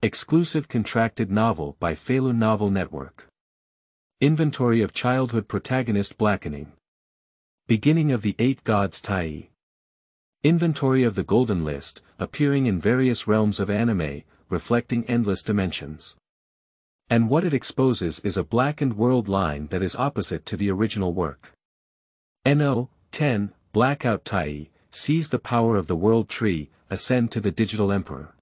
Exclusive contracted novel by Feilu Novel Network. Inventory of childhood protagonist Blackening. Beginning of the Eight Gods Taiyi. Inventory of the Golden List, appearing in various realms of anime, reflecting endless dimensions. And what it exposes is a blackened world line that is opposite to the original work. EP1-10, Blackout Taiyi, seize the power of the world tree, ascend to the digital emperor.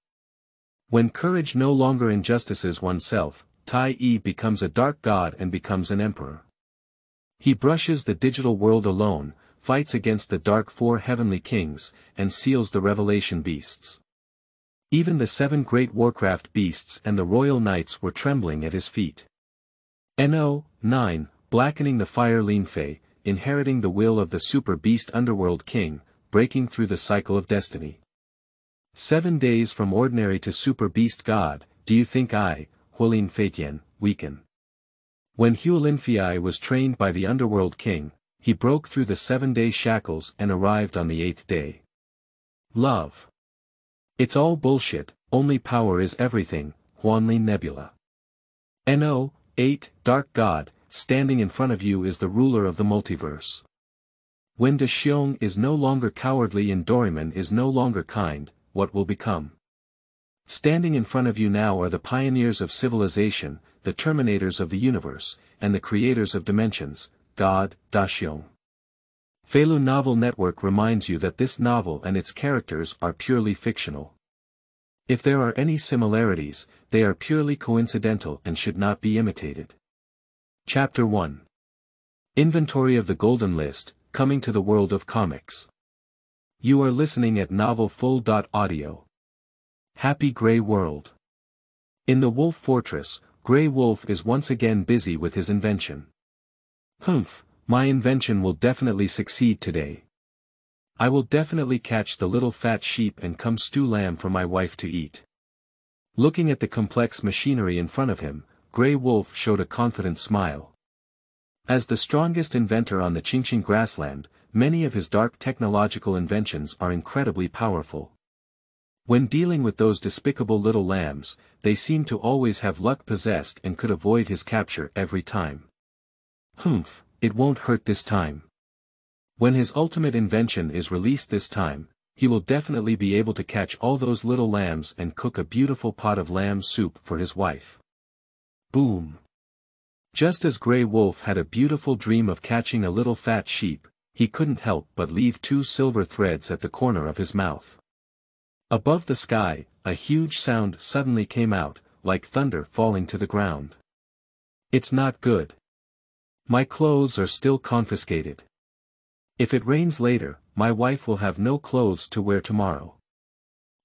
When courage no longer injustices oneself, Tai Yi becomes a dark god and becomes an emperor. He brushes the digital world alone, fights against the dark four heavenly kings, and seals the Revelation Beasts. Even the 7 Great Warcraft Beasts and the royal knights were trembling at his feet. EP1-9, Blackening the Fire Linfei, inheriting the will of the Super Beast Underworld King, breaking through the cycle of destiny. 7 days from ordinary to Super Beast God, do you think I, Huolin Feitian, weaken? When Huolinfei was trained by the Underworld King, he broke through the 7-day shackles and arrived on the 8th day. Love. It's all bullshit, only power is everything, Huanlin Nebula. EP1-8, Dark God, standing in front of you is the ruler of the multiverse. When Daxiong is no longer cowardly and Doraemon is no longer kind, what will become? Standing in front of you now are the pioneers of civilization, the terminators of the universe, and the creators of dimensions, God, Daxiong. Feilu Novel Network reminds you that this novel and its characters are purely fictional. If there are any similarities, they are purely coincidental and should not be imitated. Chapter 1. Inventory of the Golden List, coming to the world of comics. You are listening at novelfull.audio. Happy Grey World. In the Wolf Fortress, Grey Wolf is once again busy with his invention. My invention will definitely succeed today. I will definitely catch the little fat sheep and come stew lamb for my wife to eat. Looking at the complex machinery in front of him, Grey Wolf showed a confident smile. As the strongest inventor on the Qingqing grassland, many of his dark technological inventions are incredibly powerful. When dealing with those despicable little lambs, they seem to always have luck possessed and could avoid his capture every time. It won't hurt this time. When his ultimate invention is released this time, he will definitely be able to catch all those little lambs and cook a beautiful pot of lamb soup for his wife. Boom! Just as Grey Wolf had a beautiful dream of catching a little fat sheep, he couldn't help but leave 2 silver threads at the corner of his mouth. Above the sky, a huge sound suddenly came out, like thunder falling to the ground. It's not good. My clothes are still confiscated. If it rains later, my wife will have no clothes to wear tomorrow.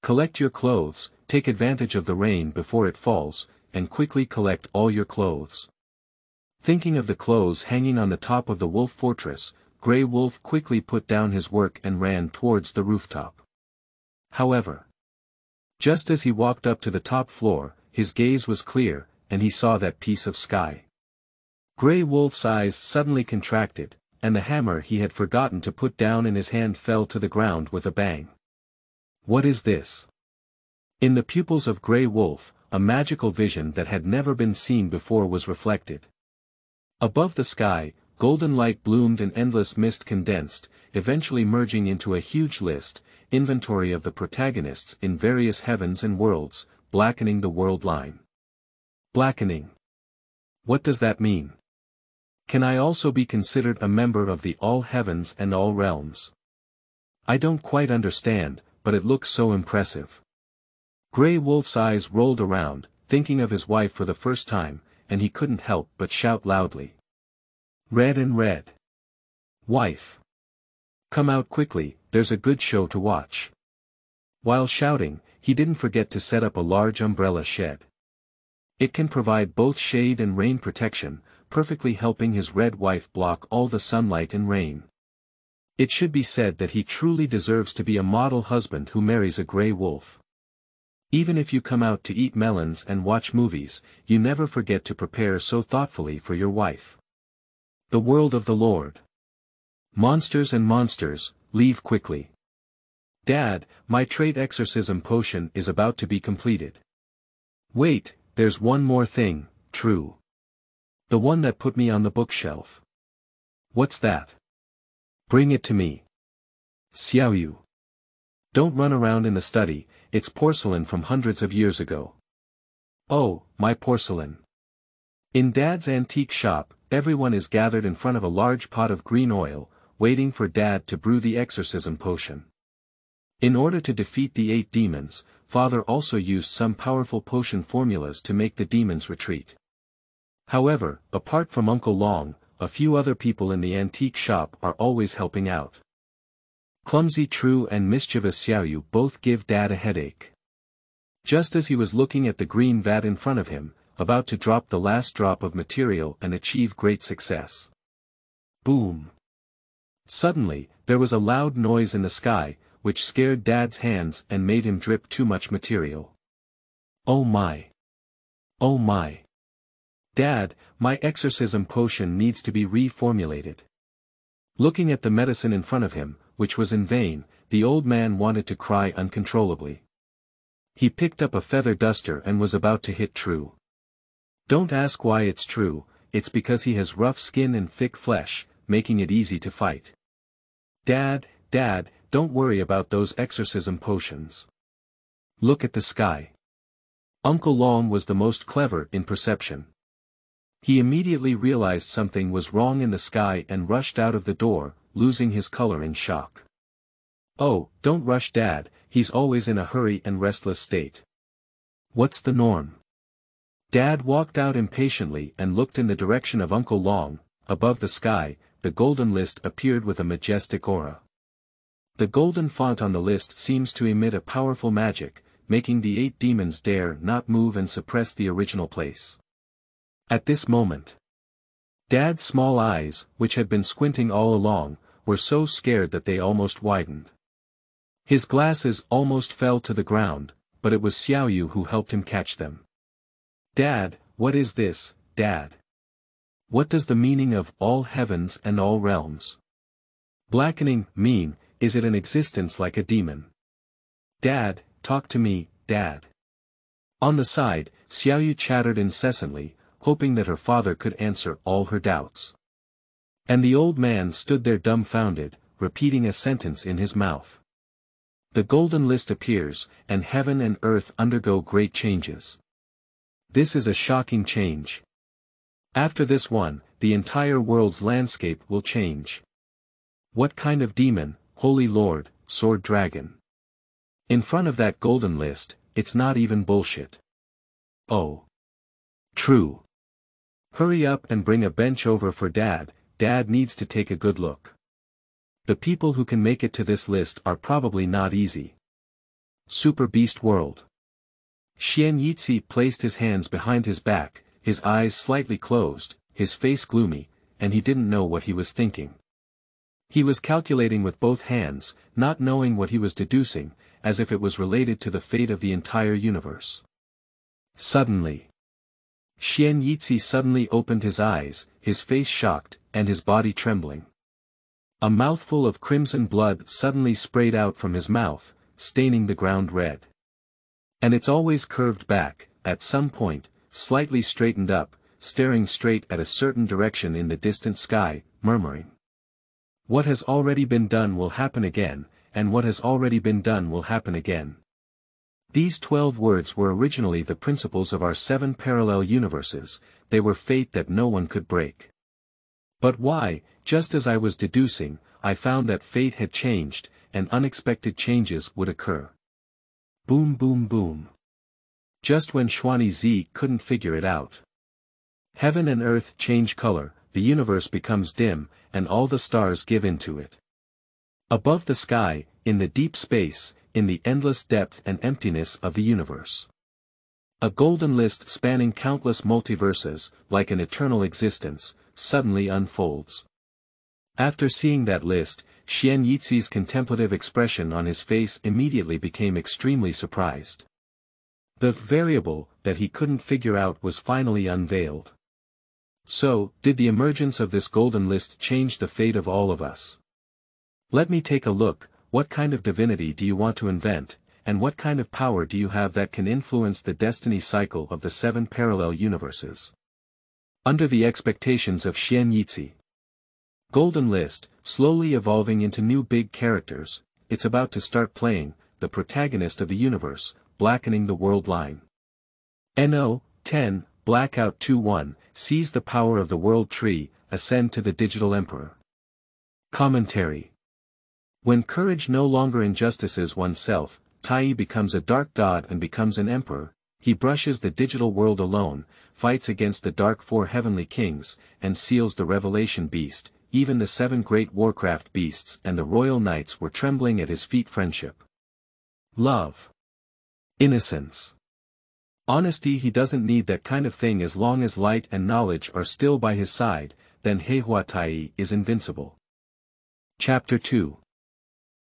Collect your clothes, take advantage of the rain before it falls, and quickly collect all your clothes. Thinking of the clothes hanging on the top of the wolf fortress, Grey Wolf quickly put down his work and ran towards the rooftop. However, just as he walked up to the top floor, his gaze was clear, and he saw that piece of sky. Grey Wolf's eyes suddenly contracted, and the hammer he had forgotten to put down in his hand fell to the ground with a bang. What is this? In the pupils of Grey Wolf, a magical vision that had never been seen before was reflected. Above the sky, golden light bloomed and endless mist condensed, eventually merging into a huge list, inventory of the protagonists in various heavens and worlds, blackening the world line. Blackening. What does that mean? Can I also be considered a member of the all heavens and all realms? I don't quite understand, but it looks so impressive. Grey Wolf's eyes rolled around, thinking of his wife for the first time, and he couldn't help but shout loudly. Red and red. Wife. Come out quickly, there's a good show to watch. While shouting, he didn't forget to set up a large umbrella shed. It can provide both shade and rain protection, perfectly helping his red wife block all the sunlight and rain. It should be said that he truly deserves to be a model husband who marries a Grey Wolf. Even if you come out to eat melons and watch movies, you never forget to prepare so thoughtfully for your wife. The world of the Lord. Monsters and monsters, leave quickly. Dad, my trait exorcism potion is about to be completed. Wait, there's one more thing, true. The one that put me on the bookshelf. What's that? Bring it to me. Xiaoyu. Don't run around in the study, it's porcelain from hundreds of years ago. Oh, my porcelain. In Dad's antique shop, everyone is gathered in front of a large pot of green oil, waiting for Dad to brew the exorcism potion. In order to defeat the 8 demons, Father also used some powerful potion formulas to make the demons retreat. However, apart from Uncle Long, a few other people in the antique shop are always helping out. Clumsy True and mischievous Xiaoyu both give Dad a headache. Just as he was looking at the green vat in front of him, about to drop the last drop of material and achieve great success. Boom! Suddenly, there was a loud noise in the sky, which scared Dad's hands and made him drip too much material. Oh my! Oh my! Dad, my exorcism potion needs to be reformulated. Looking at the medicine in front of him, which was in vain, the old man wanted to cry uncontrollably. He picked up a feather duster and was about to hit True. Don't ask why it's True, it's because he has rough skin and thick flesh, making it easy to fight. Dad, don't worry about those exorcism potions. Look at the sky. Uncle Long was the most clever in perception. He immediately realized something was wrong in the sky and rushed out of the door, losing his color in shock. Oh, don't rush Dad, he's always in a hurry and restless state. What's the norm? Dad walked out impatiently and looked in the direction of Uncle Long. Above the sky, the golden list appeared with a majestic aura. The golden font on the list seems to emit a powerful magic, making the 8 demons dare not move and suppress the original place. At this moment, Dad's small eyes, which had been squinting all along, were so scared that they almost widened. His glasses almost fell to the ground, but it was Xiaoyu who helped him catch them. Dad, what is this, Dad? What does the meaning of all heavens and all realms? Blackening mean, is it an existence like a demon? Dad, talk to me, Dad. On the side, Xiaoyu chattered incessantly, hoping that her father could answer all her doubts. And the old man stood there dumbfounded, repeating a sentence in his mouth. The golden list appears, and heaven and earth undergo great changes. This is a shocking change. After this one, the entire world's landscape will change. What kind of demon, Holy Lord, Sword Dragon? In front of that golden list, it's not even bullshit. Oh. True. Hurry up and bring a bench over for Dad, Dad needs to take a good look. The people who can make it to this list are probably not easy. Super Beast World. Xianyitzi placed his hands behind his back, his eyes slightly closed, his face gloomy, and he didn't know what he was thinking. He was calculating with both hands, not knowing what he was deducing, as if it was related to the fate of the entire universe. Suddenly, Xianyitzi suddenly opened his eyes, his face shocked, and his body trembling. A mouthful of crimson blood suddenly sprayed out from his mouth, staining the ground red. And it's always curved back, at some point, slightly straightened up, staring straight at a certain direction in the distant sky, murmuring. What has already been done will happen again, and what has already been done will happen again. These 12 words were originally the principles of our 7 parallel universes, they were fate that no one could break. But why, just as I was deducing, I found that fate had changed, and unexpected changes would occur. Boom boom boom. Just when Xuani Z couldn't figure it out. Heaven and earth change color, the universe becomes dim, and all the stars give in to it. Above the sky, in the deep space, in the endless depth and emptiness of the universe. A golden list spanning countless multiverses, like an eternal existence, suddenly unfolds. After seeing that list, Xianyitzi's contemplative expression on his face immediately became extremely surprised. The variable that he couldn't figure out was finally unveiled. So, did the emergence of this golden list change the fate of all of us? Let me take a look. What kind of divinity do you want to invent, and what kind of power do you have that can influence the destiny cycle of the 7 parallel universes? Under the expectations of Xiong. Golden List, slowly evolving into new big characters, it's about to start playing, the protagonist of the universe, Blackening the Worldline. No.10, Blackout 2-1, seize the power of the World Tree, ascend to the Digital Emperor. Commentary. When courage no longer injustices oneself, Tai Yi becomes a dark god and becomes an emperor. He brushes the digital world alone, fights against the dark 4 heavenly kings, and seals the Revelation Beast. Even the 7 Great Warcraft Beasts and the royal knights were trembling at his feet. Friendship. Love. Innocence. Honesty. He doesn't need that kind of thing as long as light and knowledge are still by his side, then Heitaiyi is invincible. Chapter 2.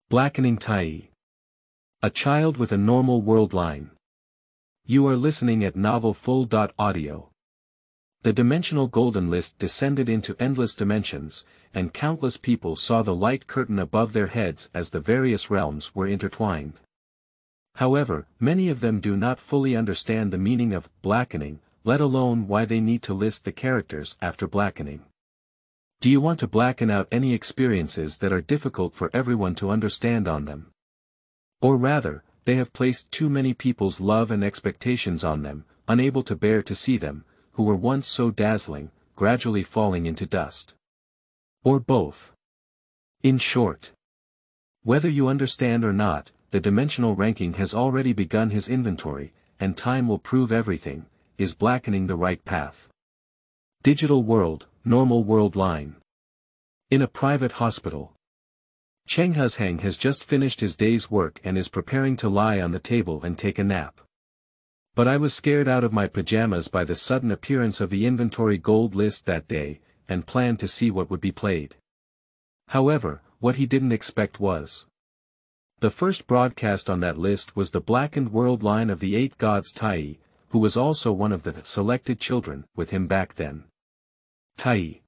Blackening Taiyi. A child with a normal world line. You are listening at Novel Full.audio. The dimensional golden list descended into endless dimensions, and countless people saw the light curtain above their heads as the various realms were intertwined. However, many of them do not fully understand the meaning of blackening, let alone why they need to list the characters after blackening. Do you want to blacken out any experiences that are difficult for everyone to understand on them? Or rather, they have placed too many people's love and expectations on them, unable to bear to see them, who were once so dazzling, gradually falling into dust. Or both. In short, whether you understand or not, the dimensional ranking has already begun his inventory, and time will prove everything. Is blackening the right path? Digital world, normal world line. In a private hospital. Cheng Huzhang has just finished his day's work and is preparing to lie on the table and take a nap. But I was scared out of my pajamas by the sudden appearance of the inventory gold list that day, and planned to see what would be played. However, what he didn't expect was. The first broadcast on that list was the blackened world line of the 8 Gods Taiyi, who was also one of the selected children with him back then. Taiyi.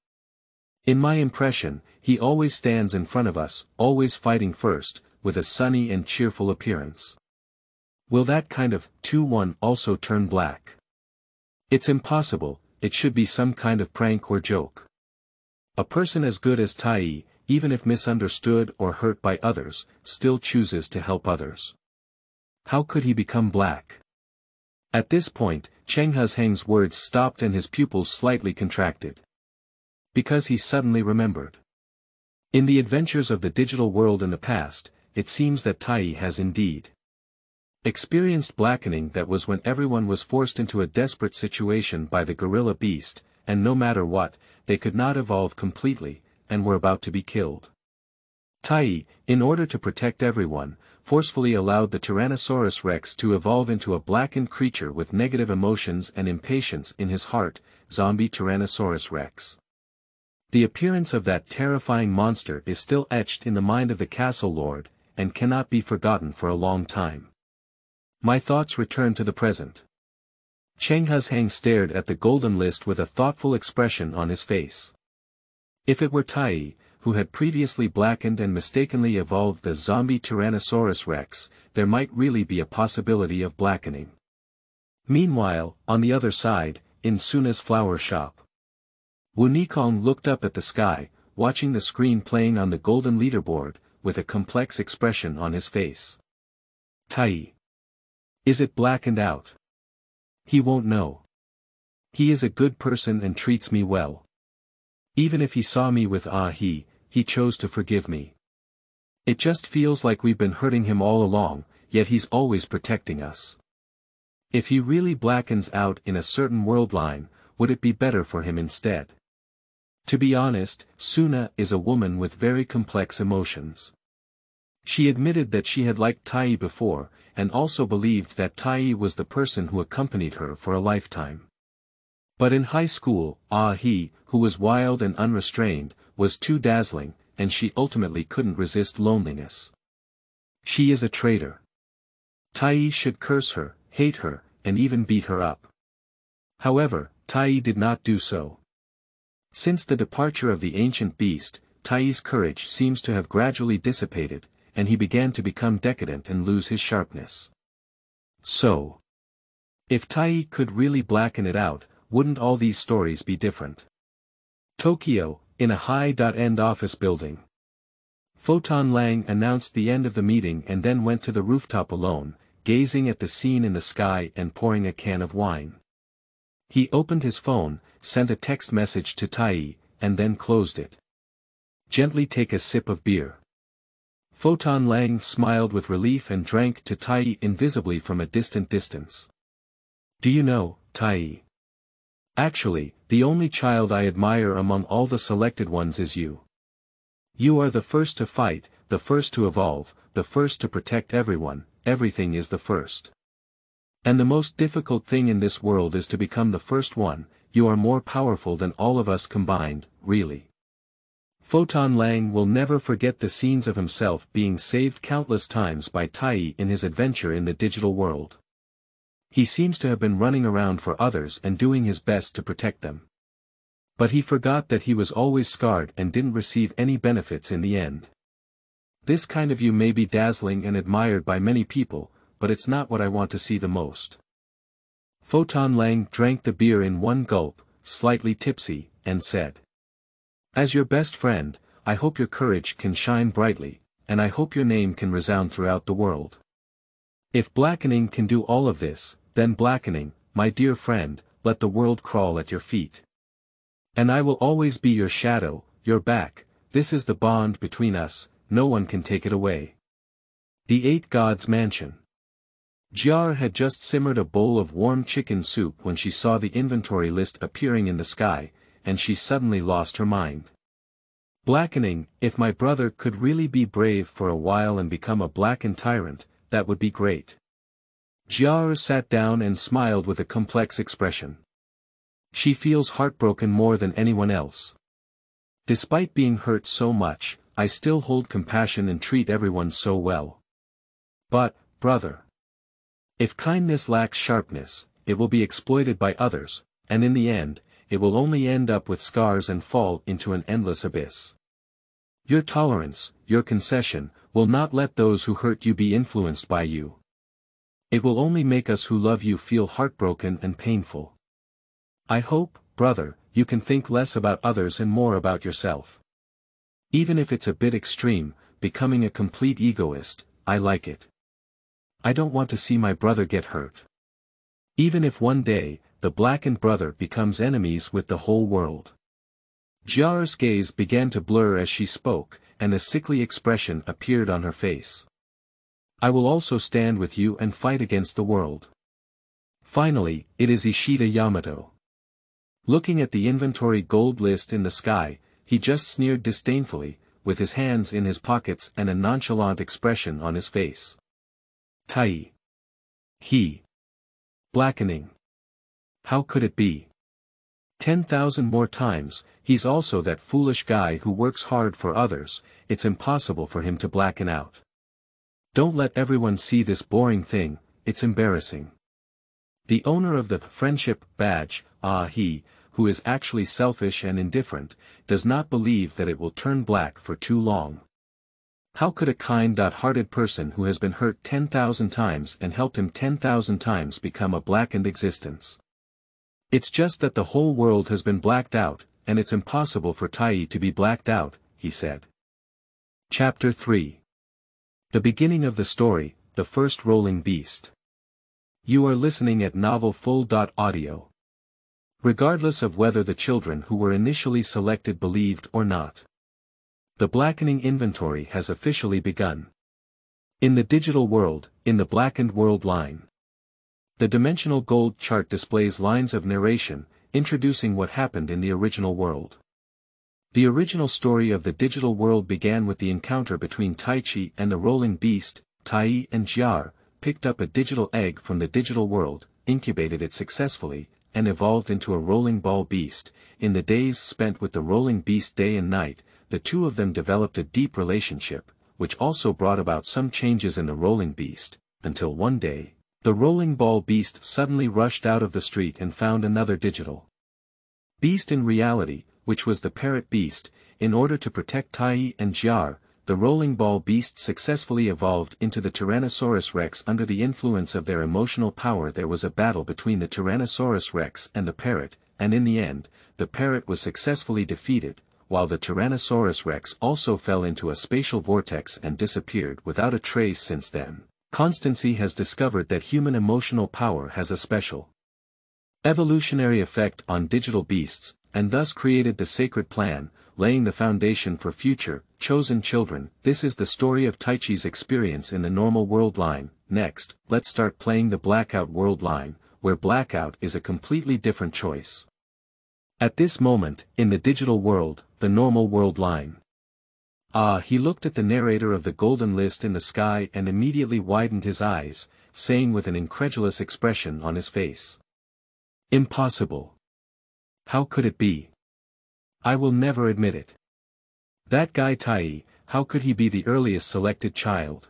In my impression, he always stands in front of us, always fighting first, with a sunny and cheerful appearance. Will that kind of 2-1 also turn black? It's impossible, it should be some kind of prank or joke. A person as good as Taiyi, even if misunderstood or hurt by others, still chooses to help others. How could he become black? At this point, Cheng Huzhang's words stopped and his pupils slightly contracted. Because he suddenly remembered. In the adventures of the digital world in the past, it seems that Taiyi has indeed experienced blackening. That was when everyone was forced into a desperate situation by the gorilla beast, and no matter what, they could not evolve completely, and were about to be killed. Taiyi, in order to protect everyone, forcefully allowed the Tyrannosaurus Rex to evolve into a blackened creature with negative emotions and impatience in his heart, zombie Tyrannosaurus Rex. The appearance of that terrifying monster is still etched in the mind of the castle lord, and cannot be forgotten for a long time. My thoughts return to the present. Cheng Huzhang stared at the golden list with a thoughtful expression on his face. If it were Taiyi, who had previously blackened and mistakenly evolved the zombie Tyrannosaurus Rex, there might really be a possibility of blackening. Meanwhile, on the other side, in Suna's flower shop, Wu Nikong looked up at the sky, watching the screen playing on the golden leaderboard, with a complex expression on his face. Taiyi. Is it blackened out? He won't know. He is a good person and treats me well. Even if he saw me with he chose to forgive me. It just feels like we've been hurting him all along, yet he's always protecting us. If he really blackens out in a certain world line, would it be better for him instead? To be honest, Suna is a woman with very complex emotions. She admitted that she had liked Taiyi before, and also believed that Taiyi was the person who accompanied her for a lifetime. But in high school, he, who was wild and unrestrained, was too dazzling, and she ultimately couldn't resist loneliness. She is a traitor. Taiyi should curse her, hate her, and even beat her up. However, Taiyi did not do so. Since the departure of the ancient beast, Taiyi's courage seems to have gradually dissipated, and he began to become decadent and lose his sharpness. So, if Tai Yi could really blacken it out, wouldn't all these stories be different? Tokyo, in a high-end office building. Photon Lang announced the end of the meeting and then went to the rooftop alone, gazing at the scene in the sky and pouring a can of wine. He opened his phone, sent a text message to Tai Yi, and then closed it. Gently take a sip of beer. Photon Lang smiled with relief and drank to Tai Yi invisibly from a distant distance. Do you know, Tai Yi? Actually, the only child I admire among all the selected ones is you. You are the first to fight, the first to evolve, the first to protect everyone, everything is the first. And the most difficult thing in this world is to become the first one. You are more powerful than all of us combined, really. Photon Lang will never forget the scenes of himself being saved countless times by Tai Yi in his adventure in the digital world. He seems to have been running around for others and doing his best to protect them. But he forgot that he was always scarred and didn't receive any benefits in the end. This kind of you may be dazzling and admired by many people, but it's not what I want to see the most. Photon Lang drank the beer in one gulp, slightly tipsy, and said. As your best friend, I hope your courage can shine brightly, and I hope your name can resound throughout the world. If blackening can do all of this, then blackening, my dear friend, let the world crawl at your feet. And I will always be your shadow, your back, this is the bond between us, no one can take it away. The Eight Gods Mansion. Jiar had just simmered a bowl of warm chicken soup when she saw the inventory list appearing in the sky, and she suddenly lost her mind. Blackening, if my brother could really be brave for a while and become a blackened tyrant, that would be great. Jiar sat down and smiled with a complex expression. She feels heartbroken more than anyone else. Despite being hurt so much, I still hold compassion and treat everyone so well. But, brother, if kindness lacks sharpness, it will be exploited by others, and in the end, it will only end up with scars and fall into an endless abyss. Your tolerance, your concession, will not let those who hurt you be influenced by you. It will only make us who love you feel heartbroken and painful. I hope, brother, you can think less about others and more about yourself. Even if it's a bit extreme, becoming a complete egoist, I like it. I don't want to see my brother get hurt. Even if one day, the blackened brother becomes enemies with the whole world. Jiar's gaze began to blur as she spoke, and a sickly expression appeared on her face. I will also stand with you and fight against the world. Finally, it is Ishida Yamato. Looking at the inventory gold list in the sky, he just sneered disdainfully, with his hands in his pockets and a nonchalant expression on his face. Tai Yi. He. Blackening. How could it be? 10,000 more times, he's also that foolish guy who works hard for others, it's impossible for him to blacken out. Don't let everyone see this boring thing, it's embarrassing. The owner of the friendship badge, he, who is actually selfish and indifferent, does not believe that it will turn black for too long. How could a kind-hearted person who has been hurt 10,000 times and helped him 10,000 times become a blackened existence? It's just that the whole world has been blacked out, and it's impossible for Tai Yi to be blacked out, he said. Chapter 3. The beginning of the story, the first rolling beast. You are listening at novelfull.audio. Regardless of whether the children who were initially selected believed or not. The blackening inventory has officially begun. In the digital world, in the blackened Worldline. The dimensional gold chart displays lines of narration, introducing what happened in the original world. The original story of the digital world began with the encounter between Taichi and the rolling beast. Tai Yi and Jiar picked up a digital egg from the digital world, incubated it successfully, and evolved into a rolling ball beast. In the days spent with the rolling beast day and night, the two of them developed a deep relationship, which also brought about some changes in the rolling beast, until one day, the rolling ball beast suddenly rushed out of the street and found another digital beast in reality, which was the Parrot beast. In order to protect Tai Yi and Jiar, the rolling ball beasts successfully evolved into the Tyrannosaurus Rex. Under the influence of their emotional power, there was a battle between the Tyrannosaurus Rex and the Parrot, and in the end, the Parrot was successfully defeated, while the Tyrannosaurus Rex also fell into a spatial vortex and disappeared without a trace since then. Constancy has discovered that human emotional power has a special evolutionary effect on digital beasts, and thus created the sacred plan, laying the foundation for future, chosen children. This is the story of Taichi's experience in the normal world line. Next, let's start playing the Blackout world line, where Blackout is a completely different choice. At this moment, in the digital world, the normal world line. He looked at the narrator of the golden list in the sky and immediately widened his eyes, saying with an incredulous expression on his face. Impossible. How could it be? I will never admit it. That guy Tai, how could he be the earliest selected child?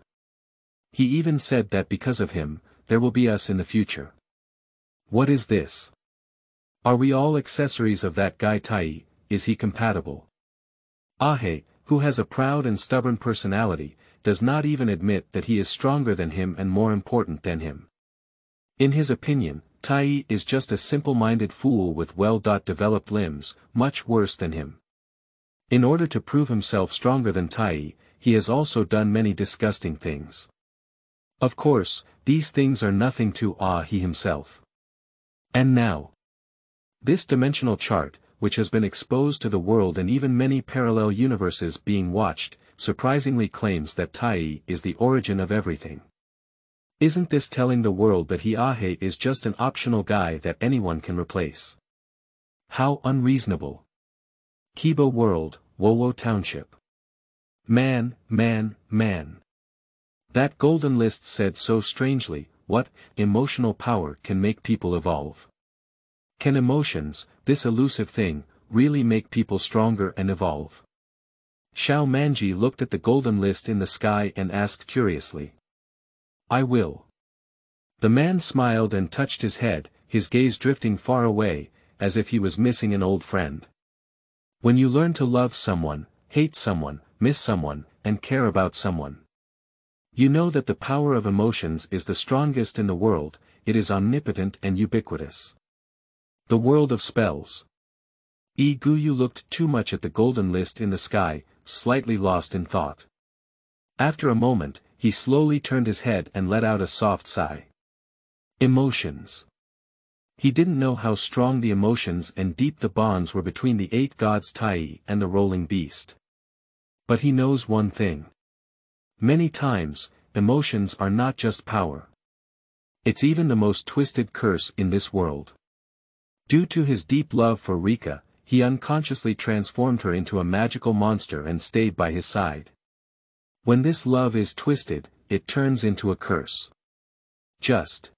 He even said that because of him, there will be us in the future. What is this? Are we all accessories of that guy Tai? Is he compatible? Ahe, who has a proud and stubborn personality, does not even admit that he is stronger than him and more important than him. In his opinion, Tai is just a simple-minded fool with well-developed limbs, much worse than him. In order to prove himself stronger than Tai, he has also done many disgusting things. Of course, these things are nothing to he himself. And now, this dimensional chart, which has been exposed to the world and even many parallel universes being watched, surprisingly claims that Tai is the origin of everything. Isn't this telling the world that Ahe is just an optional guy that anyone can replace? How unreasonable. Kibo World, Wowo Township. Man. That golden list said so strangely, what, emotional power can make people evolve? Can emotions, this elusive thing, really make people stronger and evolve? Xiao Manji looked at the golden list in the sky and asked curiously. I will. The man smiled and touched his head, his gaze drifting far away, as if he was missing an old friend. When you learn to love someone, hate someone, miss someone, and care about someone, you know that the power of emotions is the strongest in the world. It is omnipotent and ubiquitous. The world of spells. Guyu looked too much at the golden list in the sky, slightly lost in thought. After a moment, he slowly turned his head and let out a soft sigh. Emotions. He didn't know how strong the emotions and deep the bonds were between the 8 Gods Taiyi and the rolling beast. But he knows one thing. Many times, emotions are not just power. It's even the most twisted curse in this world. Due to his deep love for Rika, he unconsciously transformed her into a magical monster and stayed by his side. When this love is twisted, it turns into a curse. Just.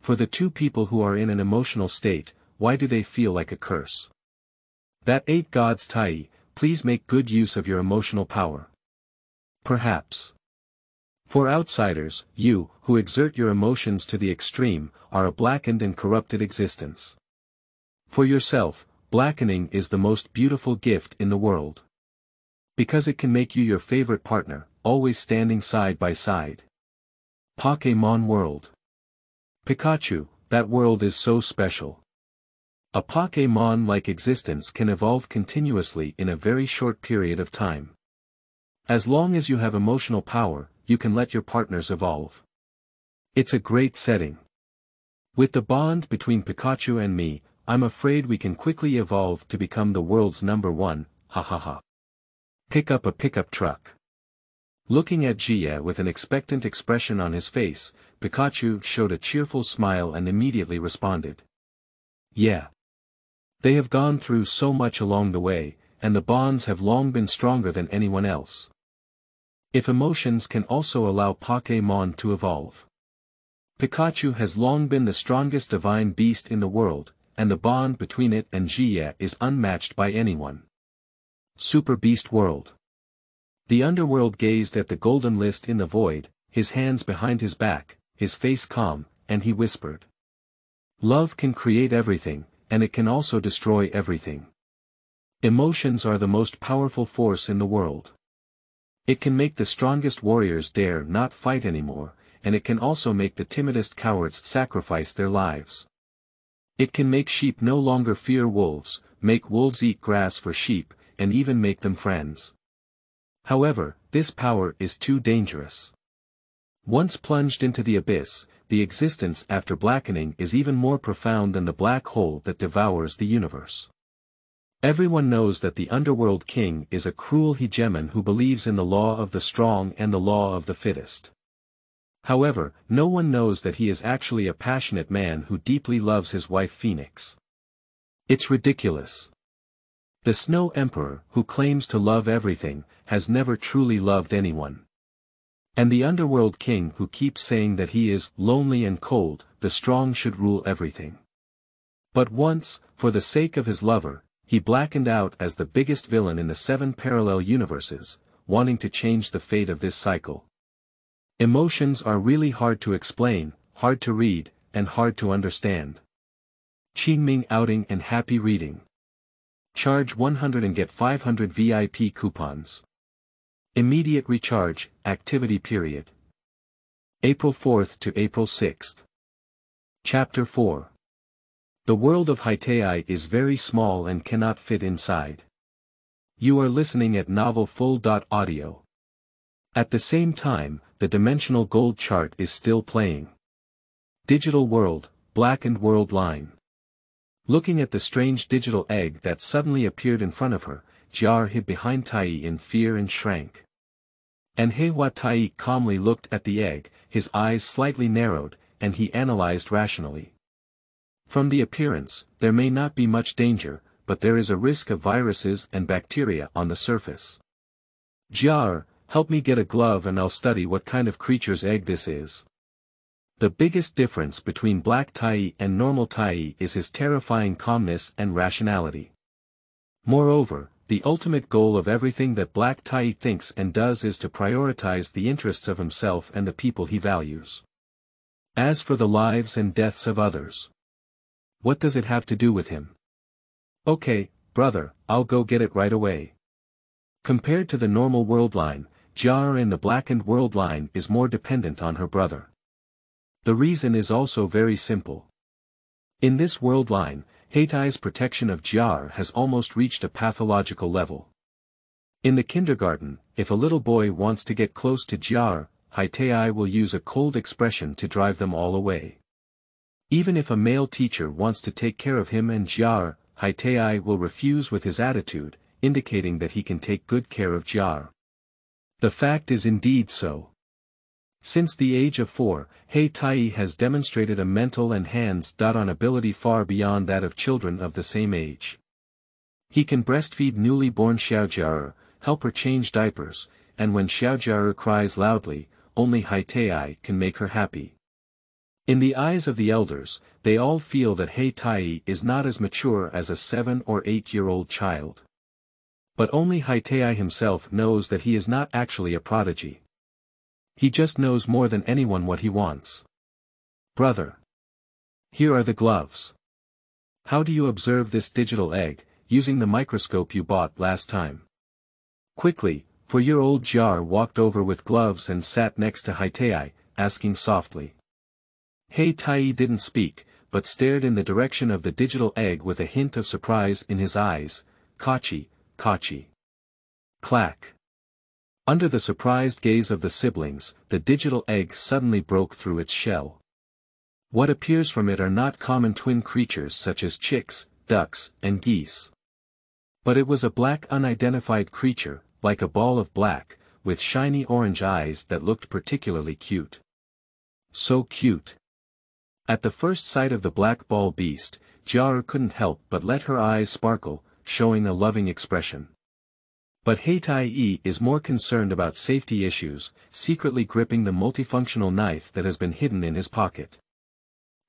For the two people who are in an emotional state, why do they feel like a curse? That 8 Gods Taiyi, please make good use of your emotional power. Perhaps. For outsiders, you, who exert your emotions to the extreme, are a blackened and corrupted existence. For yourself, blackening is the most beautiful gift in the world. Because it can make you your favorite partner, always standing side by side. Pokémon World. Pikachu, that world is so special. A Pokémon-like existence can evolve continuously in a very short period of time. As long as you have emotional power, you can let your partners evolve. It's a great setting. With the bond between Pikachu and me, I'm afraid we can quickly evolve to become the world's #1, ha. Pick up a pickup truck. Looking at Jie with an expectant expression on his face, Pikachu showed a cheerful smile and immediately responded. Yeah. They have gone through so much along the way, and the bonds have long been stronger than anyone else. If emotions can also allow Pokémon to evolve. Pikachu has long been the strongest divine beast in the world, and the bond between it and Jie is unmatched by anyone. Super Beast World. The underworld gazed at the golden list in the void, his hands behind his back, his face calm, and he whispered. Love can create everything, and it can also destroy everything. Emotions are the most powerful force in the world. It can make the strongest warriors dare not fight anymore, and it can also make the timidest cowards sacrifice their lives. It can make sheep no longer fear wolves, make wolves eat grass for sheep, and even make them friends. However, this power is too dangerous. Once plunged into the abyss, the existence after blackening is even more profound than the black hole that devours the universe. Everyone knows that the Underworld King is a cruel hegemon who believes in the law of the strong and the law of the fittest. However, no one knows that he is actually a passionate man who deeply loves his wife Phoenix. It's ridiculous. The Snow Emperor, who claims to love everything, has never truly loved anyone. And the Underworld King who keeps saying that he is lonely and cold, the strong should rule everything. But once, for the sake of his lover, he blackened out as the biggest villain in the 7 parallel universes, wanting to change the fate of this cycle. Emotions are really hard to explain, hard to read, and hard to understand. Qingming outing and happy reading. Charge 100 and get 500 VIP coupons. Immediate recharge, activity period. April 4th to April 6th. Chapter 4. The world of Heitaiyi is very small and cannot fit inside. You are listening at novelfull.audio. At the same time, the dimensional gold chart is still playing. Digital world, blackened Worldline. Looking at the strange digital egg that suddenly appeared in front of her, Jiar hid behind Taiyi in fear and shrank. And Heitaiyi calmly looked at the egg, his eyes slightly narrowed, and he analyzed rationally. From the appearance, there may not be much danger, but there is a risk of viruses and bacteria on the surface. Jiar, help me get a glove and I'll study what kind of creature's egg this is. The biggest difference between Black Taiyi and normal Taiyi is his terrifying calmness and rationality. Moreover, the ultimate goal of everything that Black Taiyi thinks and does is to prioritize the interests of himself and the people he values. As for the lives and deaths of others, what does it have to do with him? Okay, brother, I'll go get it right away. Compared to the normal Worldline, Jiar in the blackened Worldline is more dependent on her brother. The reason is also very simple. In this Worldline, Heitaiyi's protection of Jiar has almost reached a pathological level. In the kindergarten, if a little boy wants to get close to Jiar, Heitaiyi will use a cold expression to drive them all away. Even if a male teacher wants to take care of him and Jiar, Heitaiyi will refuse with his attitude, indicating that he can take good care of Jiar. The fact is indeed so. Since the age of 4, Heitaiyi has demonstrated a mental and hands-on ability far beyond that of children of the same age. He can breastfeed newly born Xiaojiaru, help her change diapers, and when Xiaojiaru cries loudly, only Heitaiyi can make her happy. In the eyes of the elders, they all feel that Heitaiyi is not as mature as a 7 or 8-year-old child. But only Heitaiyi himself knows that he is not actually a prodigy. He just knows more than anyone what he wants. Brother. Here are the gloves. How do you observe this digital egg, using the microscope you bought last time? Quickly, for your old Jiar walked over with gloves and sat next to Heitaiyi, asking softly. Heitaiyi didn't speak, but stared in the direction of the digital egg with a hint of surprise in his eyes. Kachi, Kachi. Clack. Under the surprised gaze of the siblings, the digital egg suddenly broke through its shell. What appears from it are not common twin creatures such as chicks, ducks, and geese. But it was a black unidentified creature, like a ball of black, with shiny orange eyes that looked particularly cute. So cute. At the first sight of the black ball beast, Jiar couldn't help but let her eyes sparkle, showing a loving expression. But Heitaiyi is more concerned about safety issues, secretly gripping the multifunctional knife that has been hidden in his pocket.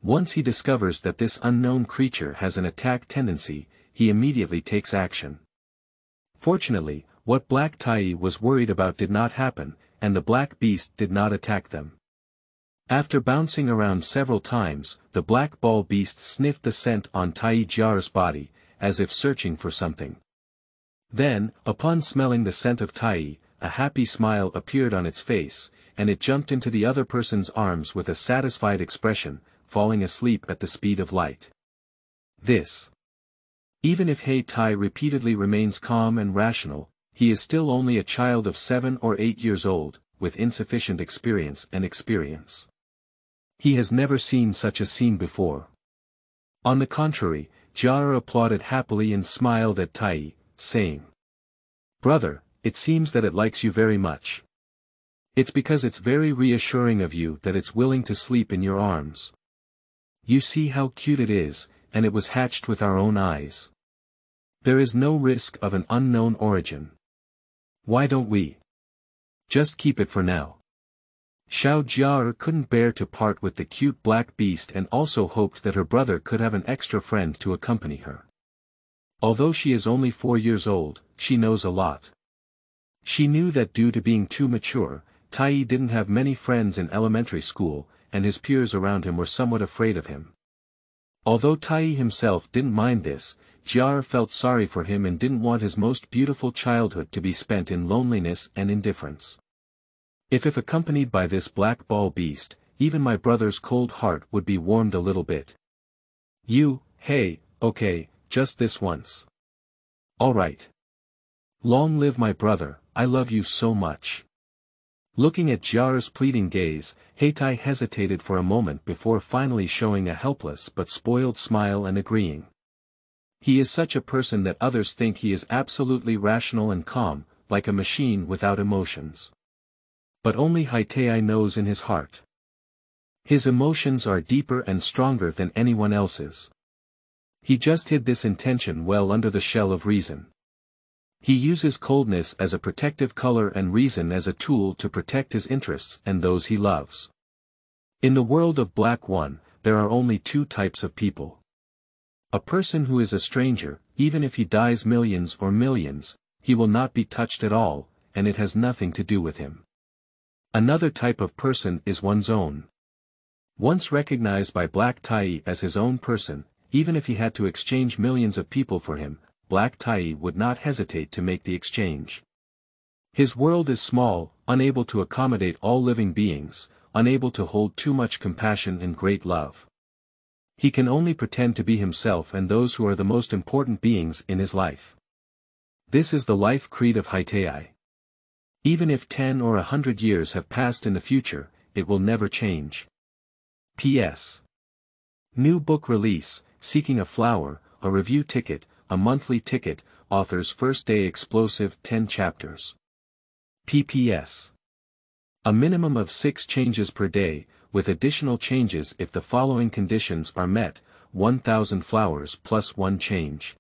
Once he discovers that this unknown creature has an attack tendency, he immediately takes action. Fortunately, what Black Taiyi was worried about did not happen, and the black beast did not attack them. After bouncing around several times, the black ball beast sniffed the scent on Taiyi Jiar's body, as if searching for something. Then, upon smelling the scent of Taiyi, a happy smile appeared on its face, and it jumped into the other person's arms with a satisfied expression, falling asleep at the speed of light. This. Even if Heitai repeatedly remains calm and rational, he is still only a child of 7 or 8 years old, with insufficient experience. He has never seen such a scene before. On the contrary, Jiao applauded happily and smiled at Tai Yi, saying, "Brother, it seems that it likes you very much. It's because it's very reassuring of you that it's willing to sleep in your arms. You see how cute it is, and it was hatched with our own eyes. There is no risk of an unknown origin. Why don't we just keep it for now?" Xiao Jiao couldn't bear to part with the cute black beast and also hoped that her brother could have an extra friend to accompany her. Although she is only 4 years old, she knows a lot. She knew that due to being too mature, Tai Yi didn't have many friends in elementary school, and his peers around him were somewhat afraid of him. Although Tai Yi himself didn't mind this, Jiao felt sorry for him and didn't want his most beautiful childhood to be spent in loneliness and indifference. If accompanied by this black ball beast, even my brother's cold heart would be warmed a little bit. Hey, okay, just this once. All right. Long live my brother, I love you so much. Looking at Jiao's pleading gaze, Heitai hesitated for a moment before finally showing a helpless but spoiled smile and agreeing. He is such a person that others think he is absolutely rational and calm, like a machine without emotions. But only Heitai knows in his heart. His emotions are deeper and stronger than anyone else's. He just hid this intention well under the shell of reason. He uses coldness as a protective color and reason as a tool to protect his interests and those he loves. In the world of Black One, there are only 2 types of people. A person who is a stranger, even if he dies millions or millions, he will not be touched at all, and it has nothing to do with him. Another type of person is one's own. Once recognized by Black Taiyi as his own person, even if he had to exchange millions of people for him, Black Taiyi would not hesitate to make the exchange. His world is small, unable to accommodate all living beings, unable to hold too much compassion and great love. He can only pretend to be himself and those who are the most important beings in his life. This is the life creed of Heitai. Even if 10 or 100 years have passed in the future, it will never change. P.S. New book release, Seeking a Flower, a review ticket, a monthly ticket, author's first day explosive 10 chapters. P.P.S. A minimum of 6 changes per day, with additional changes if the following conditions are met: 1,000 flowers plus 1 change.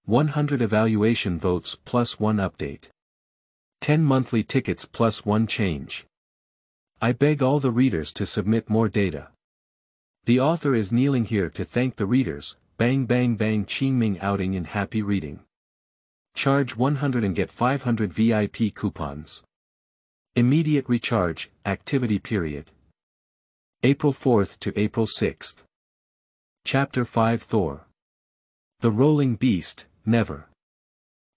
100 evaluation votes plus 1 update. 10 monthly tickets plus 1 change. I beg all the readers to submit more data. The author is kneeling here to thank the readers. Bang bang bang Qingming outing in happy reading. Charge 100 and get 500 VIP coupons. Immediate recharge, activity period. April 4th to April 6th. Chapter 5 Thor. The Rolling Beast, Never.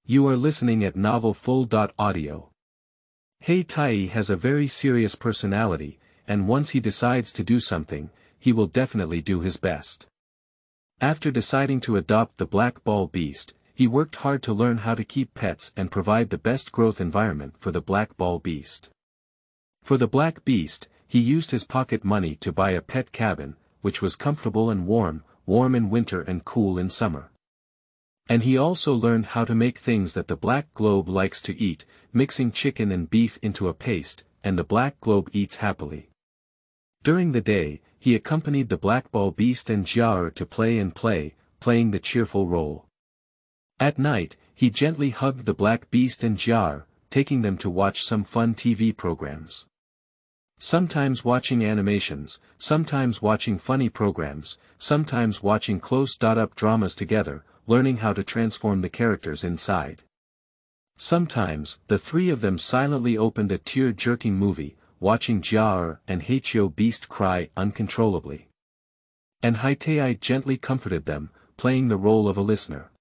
You are listening at novelfull.audio. Heitai has a very serious personality, and once he decides to do something, he will definitely do his best. After deciding to adopt the Black Ball Beast, he worked hard to learn how to keep pets and provide the best growth environment for the Black Ball Beast. For the Black Beast, he used his pocket money to buy a pet cabin, which was comfortable and warm in winter and cool in summer. And he also learned how to make things that the Black Globe likes to eat, mixing chicken and beef into a paste, and the Black Globe eats happily. During the day, he accompanied the Black Ball Beast and Jiao to play, playing the cheerful role. At night, he gently hugged the Black Beast and Jiao, taking them to watch some fun TV programs. Sometimes watching animations, sometimes watching funny programs, sometimes watching close-up dramas together, learning how to transform the characters inside. Sometimes, the 3 of them silently opened a tear-jerking movie, watching Jiao and Heitai Beast cry uncontrollably. And Heitai gently comforted them, playing the role of a listener.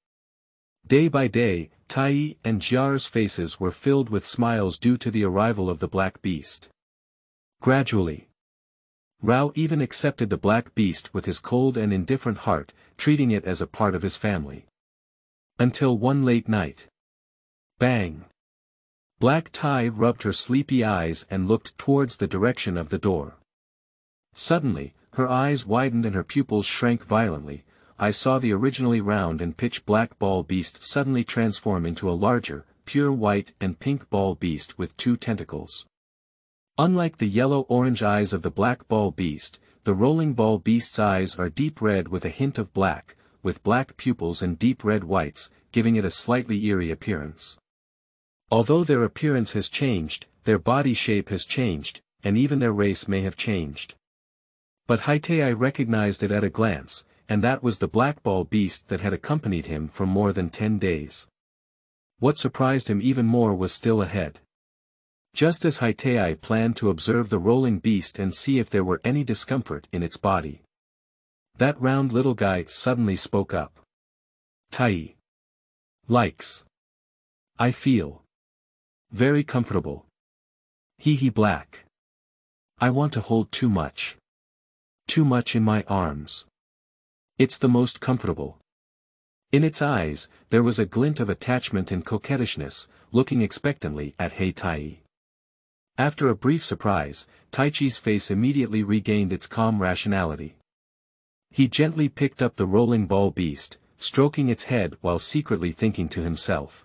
Day by day, Taiyi and Jiar's faces were filled with smiles due to the arrival of the Black Beast. Gradually, Rao even accepted the Black Beast with his cold and indifferent heart, treating it as a part of his family. Until one late night. Bang! Black Tai rubbed her sleepy eyes and looked towards the direction of the door. Suddenly, her eyes widened and her pupils shrank violently. I saw the originally round and pitch-black ball beast suddenly transform into a larger, pure white and pink ball beast with 2 tentacles. Unlike the yellow-orange eyes of the black ball beast, the rolling ball beast's eyes are deep red with a hint of black, with black pupils and deep red whites, giving it a slightly eerie appearance. Although their appearance has changed, their body shape has changed, and even their race may have changed. But Heitaiyi recognized it at a glance, and that was the black ball beast that had accompanied him for more than 10 days. What surprised him even more was still ahead. Just as Heitaiyi planned to observe the rolling beast and see if there were any discomfort in its body. That round little guy suddenly spoke up. Taiyi likes. I feel very comfortable. He black. I want to hold too much. Too much in my arms. It's the most comfortable. In its eyes, there was a glint of attachment and coquettishness, looking expectantly at Heitaiyi. After a brief surprise, Taichi's face immediately regained its calm rationality. He gently picked up the rolling ball beast, stroking its head while secretly thinking to himself.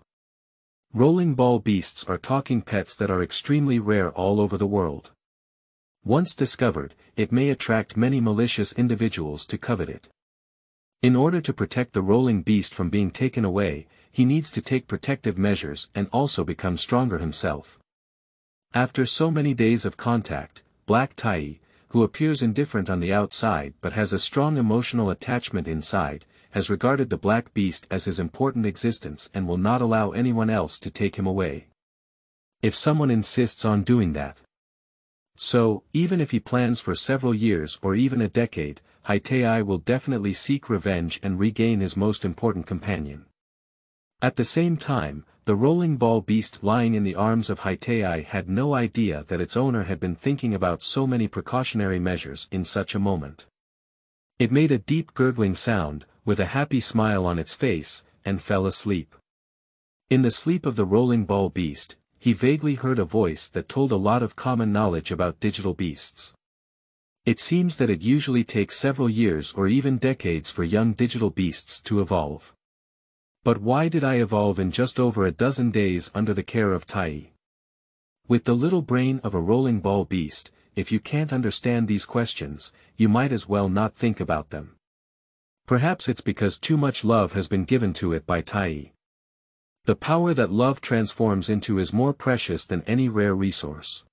Rolling ball beasts are talking pets that are extremely rare all over the world. Once discovered, it may attract many malicious individuals to covet it. In order to protect the rolling beast from being taken away, he needs to take protective measures and also become stronger himself. After so many days of contact, Black Taiyi, who appears indifferent on the outside but has a strong emotional attachment inside, has regarded the black beast as his important existence and will not allow anyone else to take him away. If someone insists on doing that. So, even if he plans for several years or even a decade, Heitaiyi will definitely seek revenge and regain his most important companion. At the same time, the rolling ball beast lying in the arms of Heitaiyi had no idea that its owner had been thinking about so many precautionary measures in such a moment. It made a deep gurgling sound, with a happy smile on its face, and fell asleep. In the sleep of the rolling ball beast, he vaguely heard a voice that told a lot of common knowledge about digital beasts. It seems that it usually takes several years or even decades for young digital beasts to evolve. But why did I evolve in just over a dozen days under the care of Taiyi? With the little brain of a rolling ball beast, if you can't understand these questions, you might as well not think about them. Perhaps it's because too much love has been given to it by Taiyi. The power that love transforms into is more precious than any rare resource.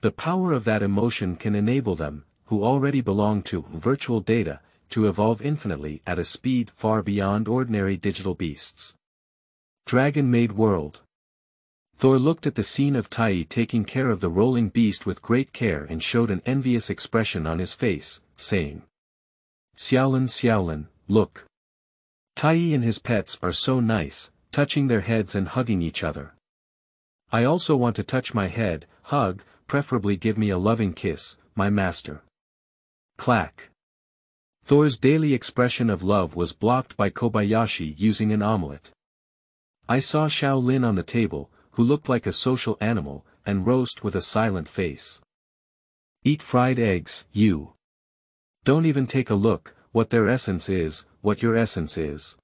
The power of that emotion can enable them, who already belong to virtual data, to evolve infinitely at a speed far beyond ordinary digital beasts. Dragon-made world. Thor looked at the scene of Taiyi taking care of the rolling beast with great care and showed an envious expression on his face, saying, Xiaolin, look. Taiyi and his pets are so nice, touching their heads and hugging each other. I also want to touch my head, hug, preferably give me a loving kiss, my master. Clack. Thor's daily expression of love was blocked by Kobayashi using an omelette. I saw Shaolin on the table, who looked like a social animal, and roast with a silent face. Eat fried eggs, you. Don't even take a look, what their essence is, what your essence is.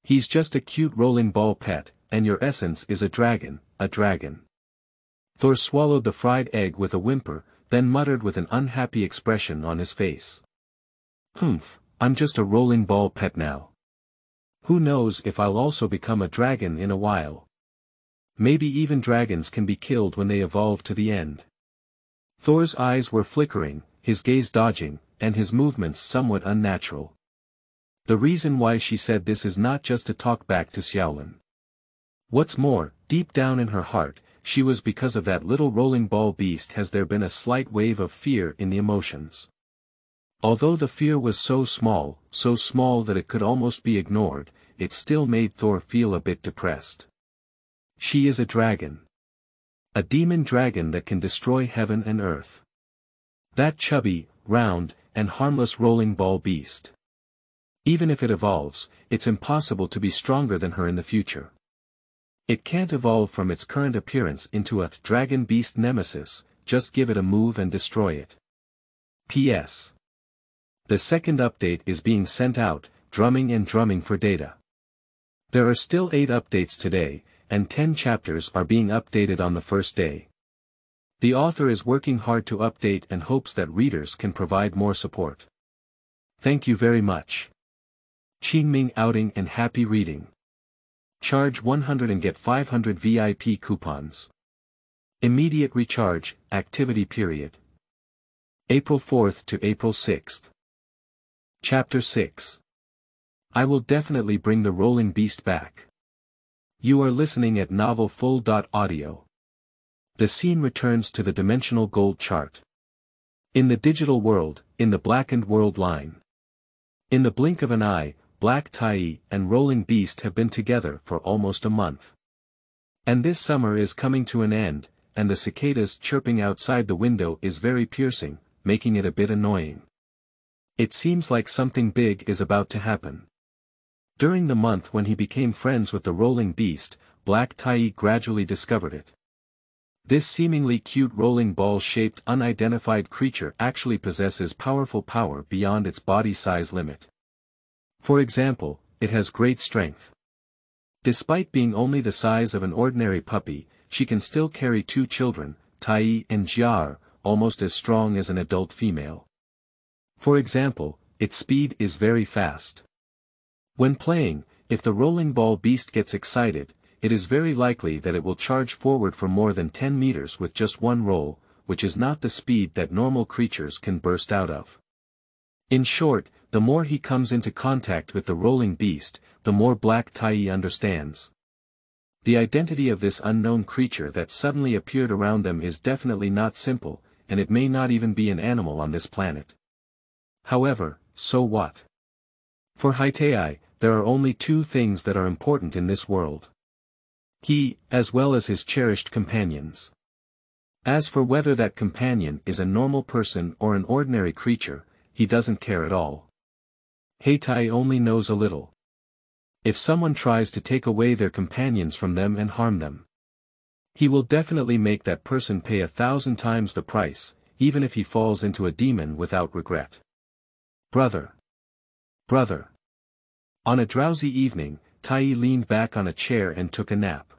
He's just a cute rolling ball pet, and your essence is a dragon, a dragon. Thor swallowed the fried egg with a whimper, then muttered with an unhappy expression on his face. Humph, I'm just a rolling ball pet now. Who knows if I'll also become a dragon in a while. Maybe even dragons can be killed when they evolve to the end. Thor's eyes were flickering, his gaze dodging, and his movements somewhat unnatural. The reason why she said this is not just to talk back to Xiaolin. What's more, deep down in her heart, she was because of that little rolling ball beast has there been a slight wave of fear in the emotions. Although the fear was so small that it could almost be ignored, it still made Thor feel a bit depressed. She is a dragon. A demon dragon that can destroy heaven and earth. That chubby, round, and harmless rolling ball beast. Even if it evolves, it's impossible to be stronger than her in the future. It can't evolve from its current appearance into a dragon beast nemesis, just give it a move and destroy it. P.S. The second update is being sent out, drumming for data. There are still 8 updates today, and 10 chapters are being updated on the first day. The author is working hard to update and hopes that readers can provide more support. Thank you very much. Qingming outing and happy reading. Charge 100 and get 500 VIP coupons. Immediate recharge, activity period. April 4th to April 6th. Chapter 6. I will definitely bring the rolling beast back. You are listening at Novel Full.audio. The scene returns to the dimensional gold chart. In the digital world, in the blackened Worldline. In the blink of an eye, Black Taiyi and Rolling Beast have been together for almost a month. And this summer is coming to an end, and the cicadas chirping outside the window is very piercing, making it a bit annoying. It seems like something big is about to happen. During the month when he became friends with the rolling beast, Black Taiyi gradually discovered it. This seemingly cute rolling ball-shaped unidentified creature actually possesses powerful power beyond its body size limit. For example, it has great strength. Despite being only the size of an ordinary puppy, she can still carry 2 children, Taiyi and Jiar, almost as strong as an adult female. For example, its speed is very fast. When playing, if the rolling ball beast gets excited, it is very likely that it will charge forward for more than 10 meters with just one roll, which is not the speed that normal creatures can burst out of. In short, the more he comes into contact with the rolling beast, the more Black Taiyi understands. The identity of this unknown creature that suddenly appeared around them is definitely not simple, and it may not even be an animal on this planet. However, so what? For Heitaiyi, there are only 2 things that are important in this world. He, as well as his cherished companions. As for whether that companion is a normal person or an ordinary creature, he doesn't care at all. Heitaiyi only knows a little. If someone tries to take away their companions from them and harm them, he will definitely make that person pay 1,000 times the price, even if he falls into a demon without regret. Brother. On a drowsy evening, Taiyi leaned back on a chair and took a nap.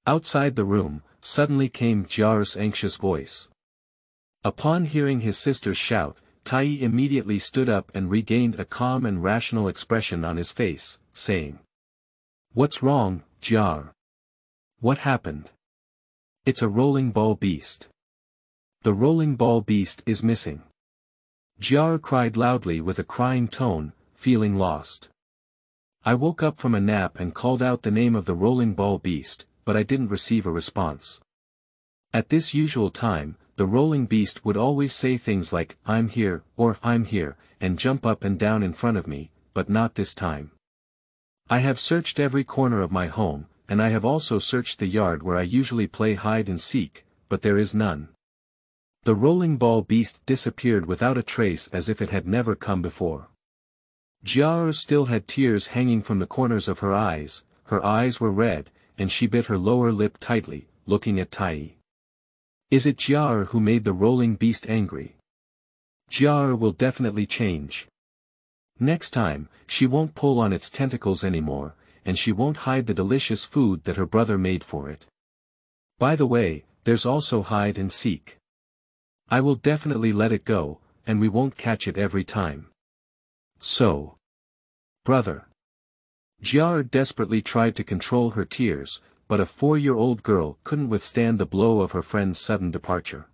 Outside the room, suddenly came Jiar's anxious voice. Upon hearing his sister's shout, Taiyi immediately stood up and regained a calm and rational expression on his face, saying, "What's wrong, Jiar? What happened?" "It's a rolling ball beast. The rolling ball beast is missing." Jiar cried loudly with a crying tone, feeling lost. "I woke up from a nap and called out the name of the rolling ball beast, but I didn't receive a response." At this usual time, the rolling beast would always say things like, "I'm here," or "I'm here," and jump up and down in front of me, but not this time. "I have searched every corner of my home, and I have also searched the yard where I usually play hide and seek, but there is none." The rolling ball beast disappeared without a trace as if it had never come before. Jiar still had tears hanging from the corners of her eyes were red, and she bit her lower lip tightly, looking at Taiyi. Is it Jiar who made the rolling beast angry? Jiar will definitely change. Next time, she won't pull on its tentacles anymore, and she won't hide the delicious food that her brother made for it. By the way, there's also hide and seek. I will definitely let it go, and we won't catch it every time. So. Brother. Jiar desperately tried to control her tears, but a 4-year-old girl couldn't withstand the blow of her friend's sudden departure.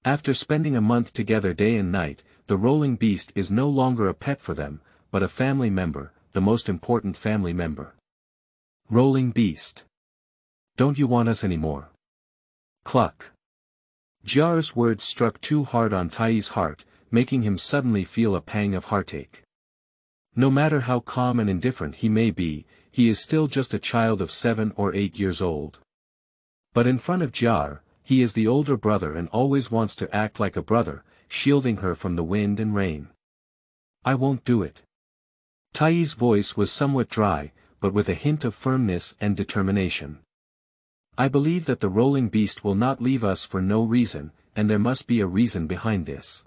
After spending a month together day and night, the rolling beast is no longer a pet for them, but a family member, the most important family member. Rolling beast. Don't you want us anymore? Cluck. Jiar's words struck too hard on Taiyi's heart, making him suddenly feel a pang of heartache. No matter how calm and indifferent he may be, he is still just a child of 7 or 8 years old. But in front of Jar, he is the older brother and always wants to act like a brother, shielding her from the wind and rain. I won't do it. Taiyi's voice was somewhat dry, but with a hint of firmness and determination. I believe that the rolling beast will not leave us for no reason, and there must be a reason behind this.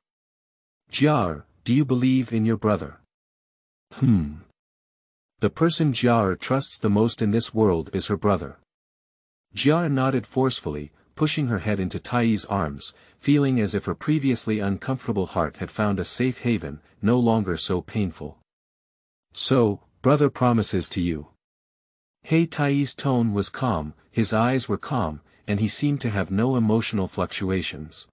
Jar, do you believe in your brother? The person Jar trusts the most in this world is her brother. Jar nodded forcefully, pushing her head into Taiyi's arms, feeling as if her previously uncomfortable heart had found a safe haven, no longer so painful. So, brother promises to you. Heitaiyi's tone was calm, his eyes were calm, and he seemed to have no emotional fluctuations.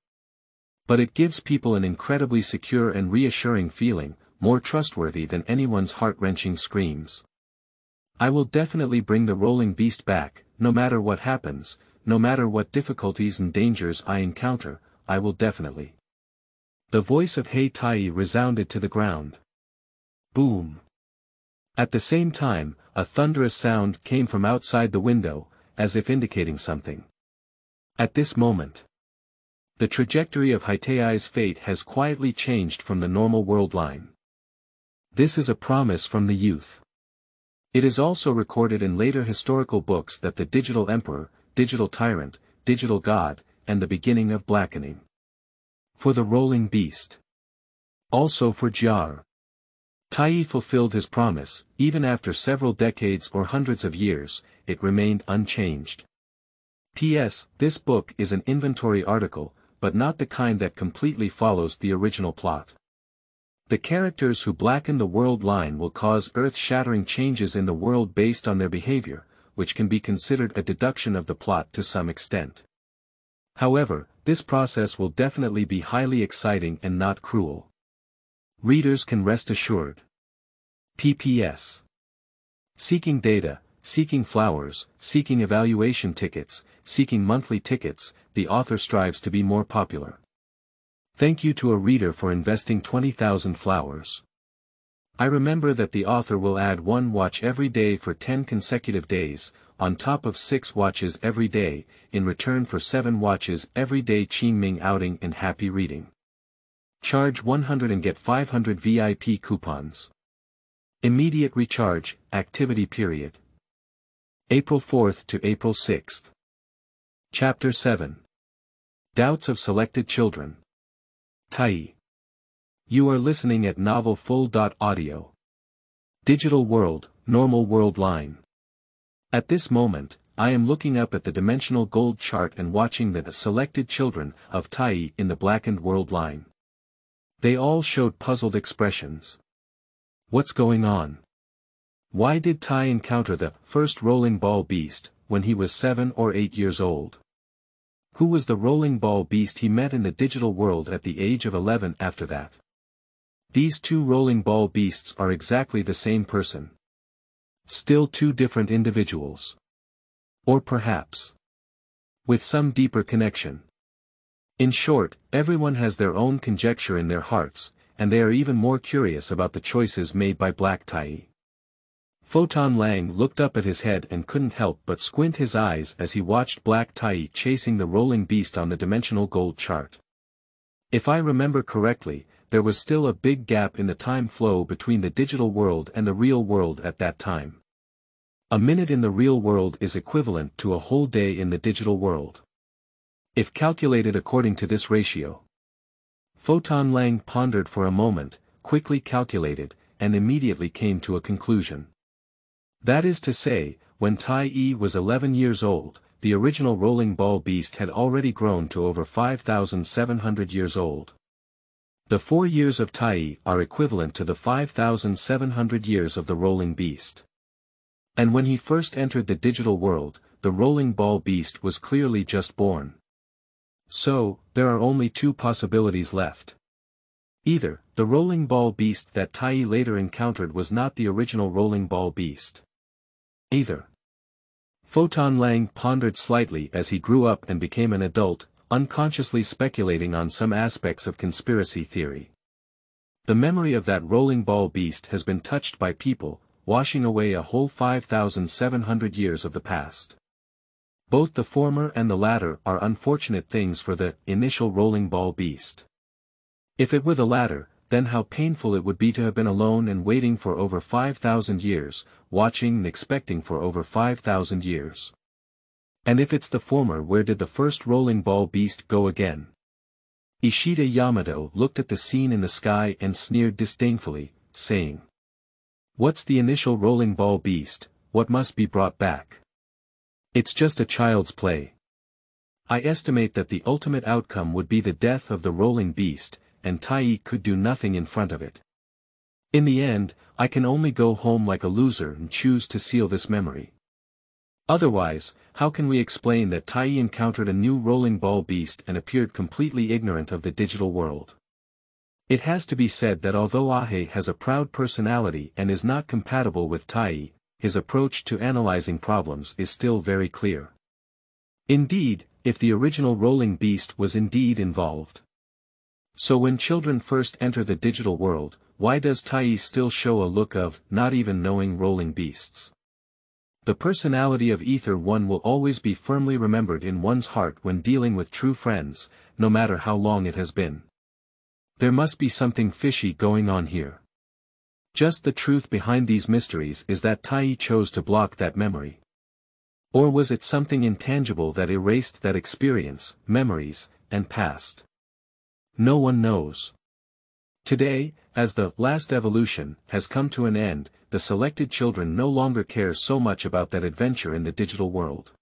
But it gives people an incredibly secure and reassuring feeling, more trustworthy than anyone's heart-wrenching screams. I will definitely bring the rolling beast back, no matter what happens, no matter what difficulties and dangers I encounter, I will definitely. The voice of Heitaiyi resounded to the ground. Boom. At the same time, a thunderous sound came from outside the window, as if indicating something. At this moment, the trajectory of Heitaiyi's fate has quietly changed from the normal Worldline. This is a promise from the youth. It is also recorded in later historical books that the Digital Emperor, Digital Tyrant, Digital God, and the beginning of Blackening. For the rolling beast. Also for Jar. Taiyi fulfilled his promise, even after several decades or hundreds of years, it remained unchanged. P.S. This book is an inventory article, but not the kind that completely follows the original plot. The characters who blacken the world line will cause earth-shattering changes in the world based on their behavior, which can be considered a deduction of the plot to some extent. However, this process will definitely be highly exciting and not cruel. Readers can rest assured. PPS. Seeking data, seeking flowers, seeking evaluation tickets, seeking monthly tickets, the author strives to be more popular. Thank you to a reader for investing 20,000 flowers. I remember that the author will add 1 watch every day for 10 consecutive days, on top of 6 watches every day, in return for 7 watches every day Qingming outing and happy reading. Charge 100 and get 500 VIP coupons. Immediate recharge, activity period. April 4th to April 6th. Chapter 7. Doubts of Selected Children. Taiyi. You are listening at novelfull.audio. Digital world, normal world line. At this moment, I am looking up at the dimensional gold chart and watching the selected children of Taiyi in the blackened world line. They all showed puzzled expressions. What's going on? Why did Tai encounter the first rolling ball beast when he was 7 or 8 years old? Who was the rolling ball beast he met in the digital world at the age of 11 after that? These 2 rolling ball beasts are exactly the same person. Still 2 different individuals. Or perhaps with some deeper connection. In short, everyone has their own conjecture in their hearts, and they are even more curious about the choices made by Black Taiyi. Photon Lang looked up at his head and couldn't help but squint his eyes as he watched Black Taiyi chasing the rolling beast on the dimensional gold chart. If I remember correctly, there was still a big gap in the time flow between the digital world and the real world at that time. A minute in the real world is equivalent to a whole day in the digital world. If calculated according to this ratio. Photon Lang pondered for a moment, quickly calculated, and immediately came to a conclusion. That is to say, when Tai Yi was 11 years old, the original rolling ball beast had already grown to over 5,700 years old. The 4 years of Tai Yi are equivalent to the 5,700 years of the rolling beast. And when he first entered the digital world, the rolling ball beast was clearly just born. So, there are only 2 possibilities left. Either, the rolling ball beast that Taiyi later encountered was not the original rolling ball beast. Either. Photon Lang pondered slightly as he grew up and became an adult, unconsciously speculating on some aspects of conspiracy theory. The memory of that rolling ball beast has been touched by people, washing away a whole 5,700 years of the past. Both the former and the latter are unfortunate things for the initial rolling ball beast. If it were the latter, then how painful it would be to have been alone and waiting for over 5,000 years, watching and expecting for over 5,000 years. And if it's the former, where did the first rolling ball beast go again? Ishida Yamato looked at the scene in the sky and sneered disdainfully, saying, "What's the initial rolling ball beast, what must be brought back? It's just a child's play. I estimate that the ultimate outcome would be the death of the rolling beast, and Tai Yi could do nothing in front of it. In the end, I can only go home like a loser and choose to seal this memory. Otherwise, how can we explain that Tai Yi encountered a new rolling ball beast and appeared completely ignorant of the digital world? It has to be said that although Ahe has a proud personality and is not compatible with Tai Yi, his approach to analyzing problems is still very clear. Indeed, if the original rolling beast was indeed involved. So when children first enter the digital world, why does Tai Yi still show a look of not even knowing rolling beasts? The personality of Ether One will always be firmly remembered in one's heart when dealing with true friends, no matter how long it has been. There must be something fishy going on here. Just the truth behind these mysteries is that Tai Yi chose to block that memory. Or was it something intangible that erased that experience, memories, and past? No one knows. Today, as the last evolution has come to an end, the selected children no longer care so much about that adventure in the digital world.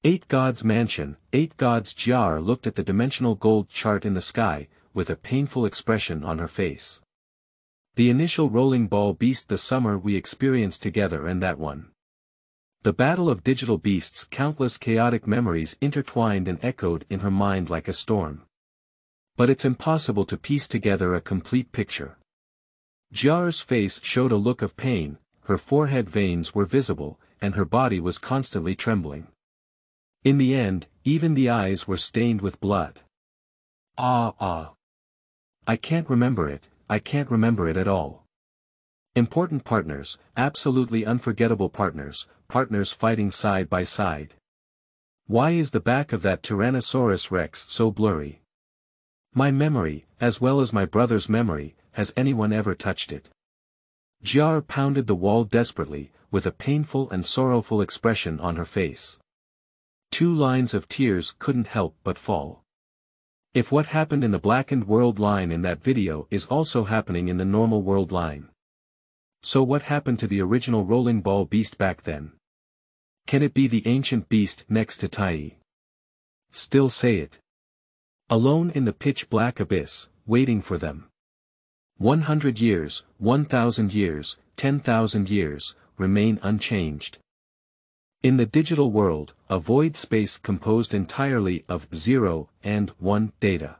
Eight Gods Mansion, Eight Gods Jar looked at the dimensional gold chart in the sky, with a painful expression on her face. The initial rolling ball beast, the summer we experienced together, and that one. The battle of digital beasts, countless chaotic memories intertwined and echoed in her mind like a storm. But it's impossible to piece together a complete picture. Jia's face showed a look of pain, her forehead veins were visible, and her body was constantly trembling. In the end, even the eyes were stained with blood. I can't remember it, I can't remember it at all. Important partners, absolutely unforgettable partners, partners fighting side by side. Why is the back of that Tyrannosaurus Rex so blurry? My memory, as well as my brother's memory, has anyone ever touched it? Jia pounded the wall desperately, with a painful and sorrowful expression on her face. 2 lines of tears couldn't help but fall. If what happened in the blackened Worldline in that video is also happening in the normal Worldline. So what happened to the original rolling ball beast back then? Can it be the ancient beast next to Tai Yi? Still say it. Alone in the pitch-black abyss, waiting for them. 100 years, 1,000 years, 10,000 years, remain unchanged. In the digital world, a void space composed entirely of 0 and 1 data.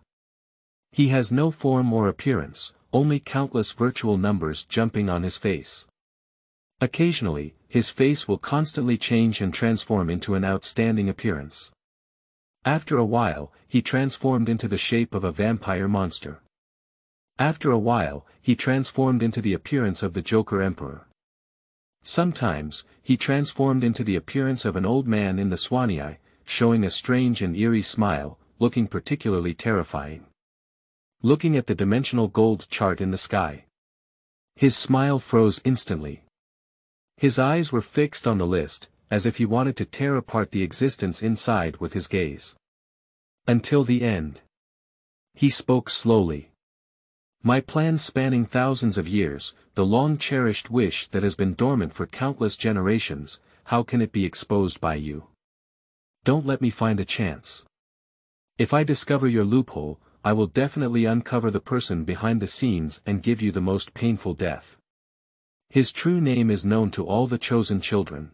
He has no form or appearance, only countless virtual numbers jumping on his face. Occasionally, his face will constantly change and transform into an outstanding appearance. After a while, he transformed into the shape of a vampire monster. After a while, he transformed into the appearance of the Joker Emperor. Sometimes, he transformed into the appearance of an old man in the Swanee, showing a strange and eerie smile, looking particularly terrifying. Looking at the dimensional gold chart in the sky. His smile froze instantly. His eyes were fixed on the list, as if he wanted to tear apart the existence inside with his gaze. Until the end. He spoke slowly. My plan spanning thousands of years, the long-cherished wish that has been dormant for countless generations, how can it be exposed by you? Don't let me find a chance. If I discover your loophole, I will definitely uncover the person behind the scenes and give you the most painful death. His true name is known to all the chosen children.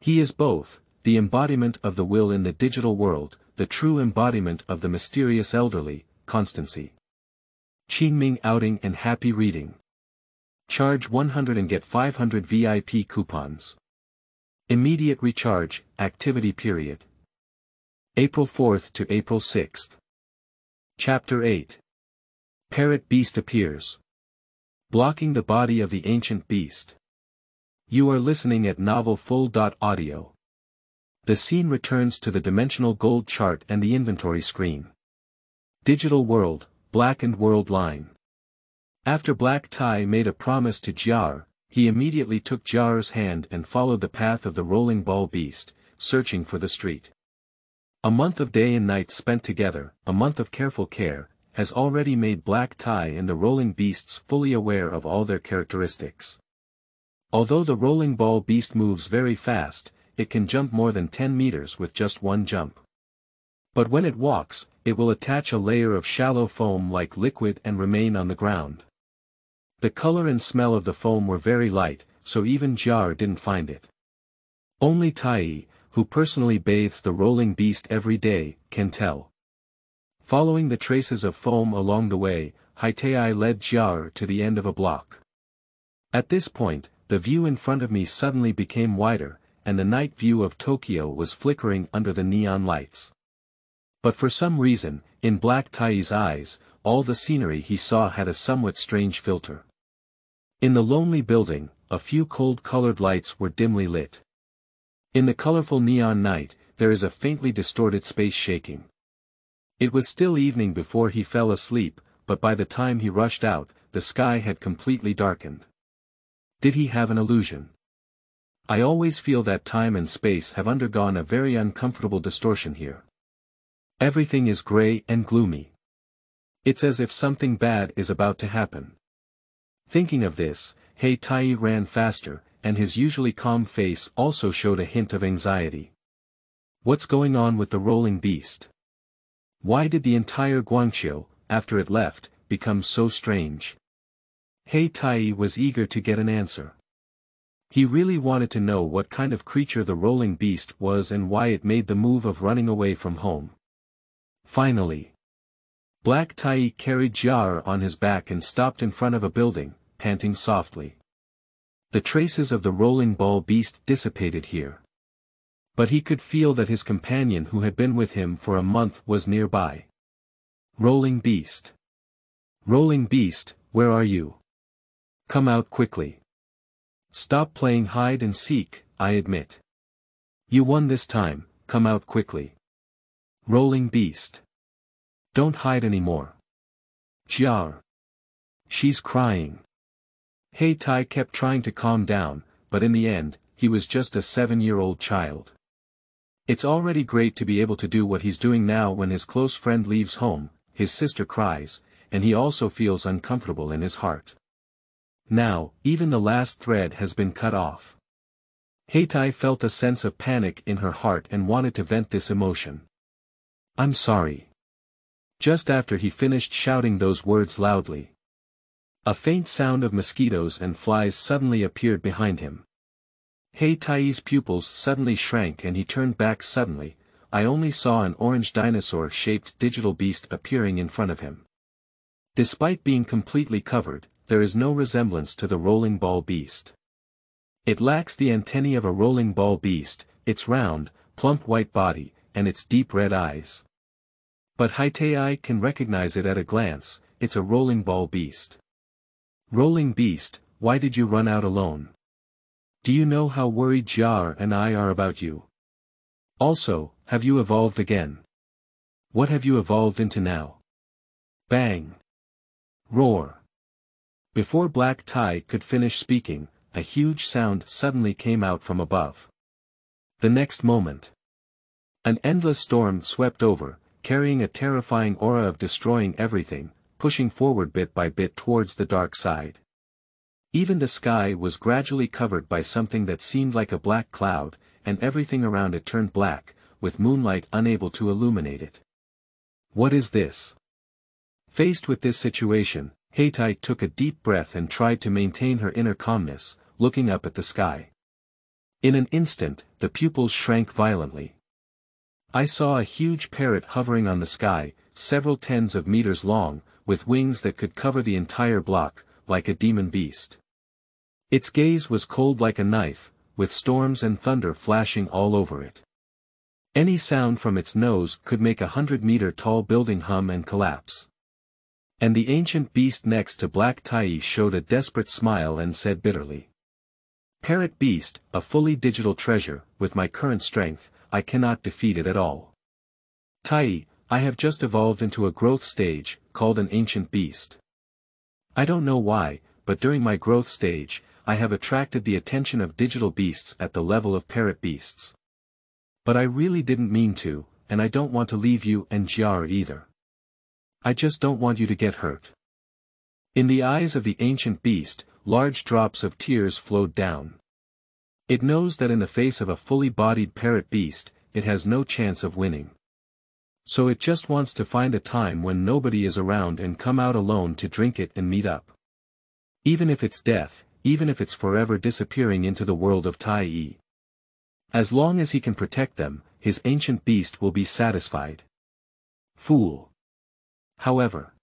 He is both, the embodiment of the will in the digital world, the true embodiment of the mysterious elderly, constancy. Qingming outing and happy reading. Charge 100 and get 500 VIP coupons. Immediate recharge, activity period. April 4th to April 6th. Chapter 8. Parrot beast appears, blocking the body of the ancient beast. You are listening at novel full.audio. The scene returns to the dimensional gold chart and the inventory screen. Digital world, blackened Worldline. After Black Tai made a promise to Jar, he immediately took Jar's hand and followed the path of the rolling ball beast, searching for the street. A month of day and night spent together, a month of careful care, has already made Black Tai and the rolling beasts fully aware of all their characteristics. Although the rolling ball beast moves very fast, it can jump more than 10 meters with just one jump. But when it walks, it will attach a layer of shallow foam like liquid and remain on the ground. The color and smell of the foam were very light, so even Jar didn't find it. Only Tai Yi, who personally bathes the rolling beast every day, can tell. Following the traces of foam along the way, Heitaiyi led Jar to the end of a block. At this point, the view in front of me suddenly became wider, and the night view of Tokyo was flickering under the neon lights. But for some reason, in Black Taiyi's eyes, all the scenery he saw had a somewhat strange filter. In the lonely building, a few cold-colored lights were dimly lit. In the colorful neon night, there is a faintly distorted space shaking. It was still evening before he fell asleep, but by the time he rushed out, the sky had completely darkened. Did he have an illusion? I always feel that time and space have undergone a very uncomfortable distortion here. Everything is gray and gloomy. It's as if something bad is about to happen. Thinking of this, Heitaiyi ran faster, and his usually calm face also showed a hint of anxiety. What's going on with the rolling beast? Why did the entire Guangqiu, after it left, become so strange? Heitaiyi was eager to get an answer. He really wanted to know what kind of creature the rolling beast was and why it made the move of running away from home. Finally, Black Taiyi carried Jar on his back and stopped in front of a building, panting softly. The traces of the rolling ball beast dissipated here. But he could feel that his companion who had been with him for a month was nearby. Rolling beast. Rolling beast, where are you? Come out quickly. Stop playing hide and seek, I admit. You won this time, come out quickly. Rolling beast. Don't hide anymore. Jar. She's crying. Heitai kept trying to calm down, but in the end, he was just a 7-year-old child. It's already great to be able to do what he's doing now when his close friend leaves home, his sister cries, and he also feels uncomfortable in his heart. Now, even the last thread has been cut off. Heitai felt a sense of panic in her heart and wanted to vent this emotion. I'm sorry. Just after he finished shouting those words loudly, a faint sound of mosquitoes and flies suddenly appeared behind him. Heitaiyi's pupils suddenly shrank and he turned back suddenly. I only saw an orange dinosaur-shaped digital beast appearing in front of him. Despite being completely covered, there is no resemblance to the rolling ball beast. It lacks the antennae of a rolling ball beast, its round, plump white body, and its deep red eyes. But Heitaiyi can recognize it at a glance, it's a rolling ball beast. Rolling beast, why did you run out alone? Do you know how worried Jar and I are about you? Also, have you evolved again? What have you evolved into now? Bang! Roar! Before Black Tai could finish speaking, a huge sound suddenly came out from above. The next moment, an endless storm swept over, carrying a terrifying aura of destroying everything, pushing forward bit by bit towards the dark side. Even the sky was gradually covered by something that seemed like a black cloud, and everything around it turned black, with moonlight unable to illuminate it. What is this? Faced with this situation, Heitai took a deep breath and tried to maintain her inner calmness, looking up at the sky. In an instant, the pupils shrank violently. I saw a huge parrot hovering on the sky, several tens of meters long, with wings that could cover the entire block, like a demon beast. Its gaze was cold like a knife, with storms and thunder flashing all over it. Any sound from its nose could make a 100-meter tall building hum and collapse. And the ancient beast next to Black Taiyi showed a desperate smile and said bitterly. Parrot beast, a fully digital treasure, with my current strength, I cannot defeat it at all. Taiyi, I have just evolved into a growth stage, called an ancient beast. I don't know why, but during my growth stage, I have attracted the attention of digital beasts at the level of parrot beasts. But I really didn't mean to, and I don't want to leave you and Jar either. I just don't want you to get hurt. In the eyes of the ancient beast, large drops of tears flowed down. It knows that in the face of a fully bodied parrot beast, it has no chance of winning. So it just wants to find a time when nobody is around and come out alone to drink it and meet up. Even if it's death, even if it's forever disappearing into the world of Tai Yi. As long as he can protect them, his ancient beast will be satisfied. Fool. However,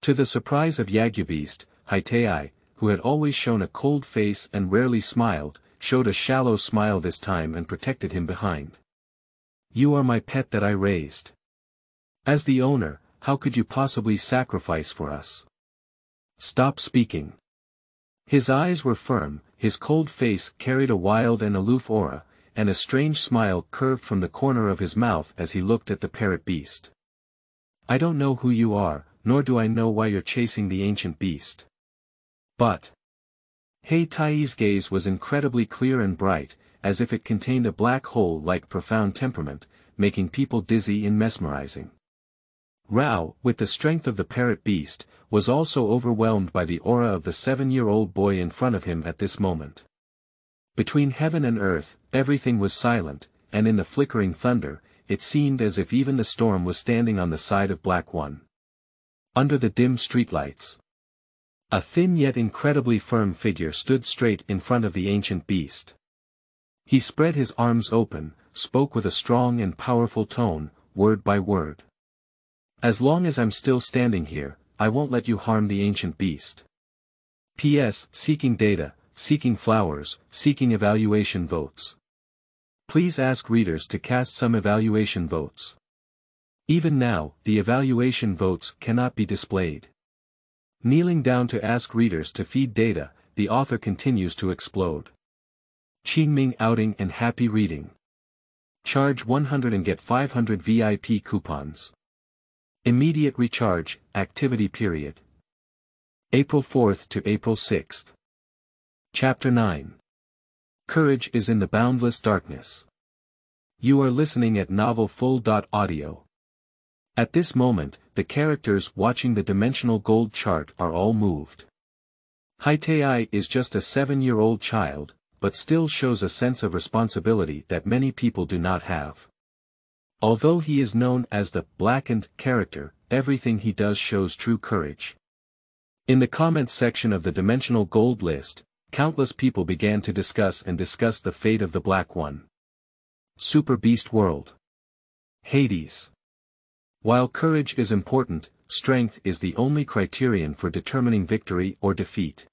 to the surprise of Yagubeast, Heitaiyi, who had always shown a cold face and rarely smiled, showed a shallow smile this time and protected him behind. You are my pet that I raised. As the owner, how could you possibly sacrifice for us? Stop speaking. His eyes were firm, his cold face carried a wild and aloof aura, and a strange smile curved from the corner of his mouth as he looked at the parrot beast. I don't know who you are, nor do I know why you're chasing the ancient beast. But Heitaiyi's gaze was incredibly clear and bright, as if it contained a black hole like profound temperament, making people dizzy and mesmerizing. Rao, with the strength of the parrot beast, was also overwhelmed by the aura of the 7-year-old boy in front of him at this moment. Between heaven and earth, everything was silent, and in the flickering thunder, it seemed as if even the storm was standing on the side of Black One. Under the dim streetlights, a thin yet incredibly firm figure stood straight in front of the ancient beast. He spread his arms open, spoke with a strong and powerful tone, word by word. As long as I'm still standing here, I won't let you harm the ancient beast. P.S. Seeking data, seeking flowers, seeking evaluation votes. Please ask readers to cast some evaluation votes. Even now, the evaluation votes cannot be displayed. Kneeling down to ask readers to feed data, the author continues to explode. Qingming outing and happy reading. Charge 100 and get 500 VIP coupons. Immediate recharge, activity period. April 4th to April 6th. Chapter 9. Courage is in the boundless darkness. You are listening at novelfull.audio. At this moment, the characters watching the dimensional gold chart are all moved. Heitaiyi is just a 7-year-old child, but still shows a sense of responsibility that many people do not have. Although he is known as the blackened character, everything he does shows true courage. In the comments section of the Dimensional Gold list, countless people began to discuss the fate of the Black One. Super Beast World. Hades. While courage is important, strength is the only criterion for determining victory or defeat.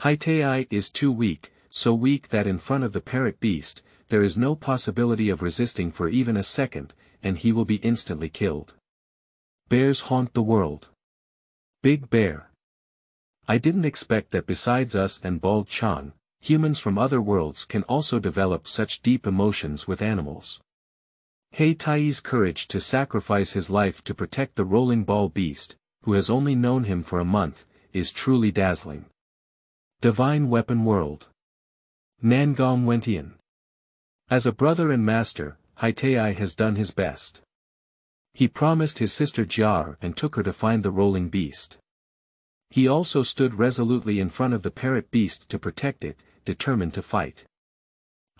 Heitaiyi is too weak, so weak that in front of the parrot beast, there is no possibility of resisting for even a second, and he will be instantly killed. Bears haunt the world. Big Bear. I didn't expect that besides us and Bald Chan, humans from other worlds can also develop such deep emotions with animals. Heitaiyi's courage to sacrifice his life to protect the rolling ball beast, who has only known him for a month, is truly dazzling. Divine Weapon World. Nangong-Wentian. As a brother and master, Heitaiyi has done his best. He promised his sister Jar and took her to find the rolling beast. He also stood resolutely in front of the parrot beast to protect it, determined to fight.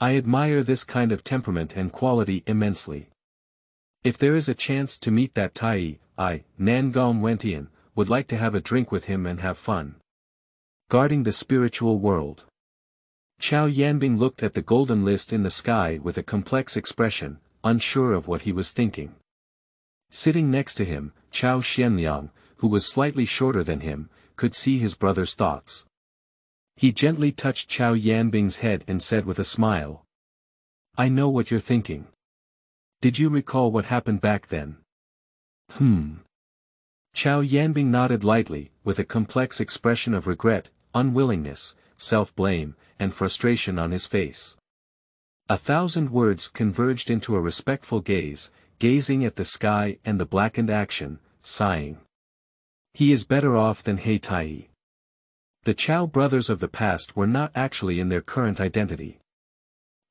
I admire this kind of temperament and quality immensely. If there is a chance to meet that Taiyi, I, Nangong-Wentian, would like to have a drink with him and have fun. Guarding the spiritual world. Qiao Yanbing looked at the golden list in the sky with a complex expression, unsure of what he was thinking. Sitting next to him, Qiao Xianliang, who was slightly shorter than him, could see his brother's thoughts. He gently touched Qiao Yanbing's head and said with a smile. I know what you're thinking. Did you recall what happened back then? Chao Yanbing nodded lightly, with a complex expression of regret, unwillingness, self-blame, and frustration on his face. 1,000 words converged into a respectful gaze, gazing at the sky and the blackened action, sighing. He is better off than Heitaiyi. The Chao brothers of the past were not actually in their current identity.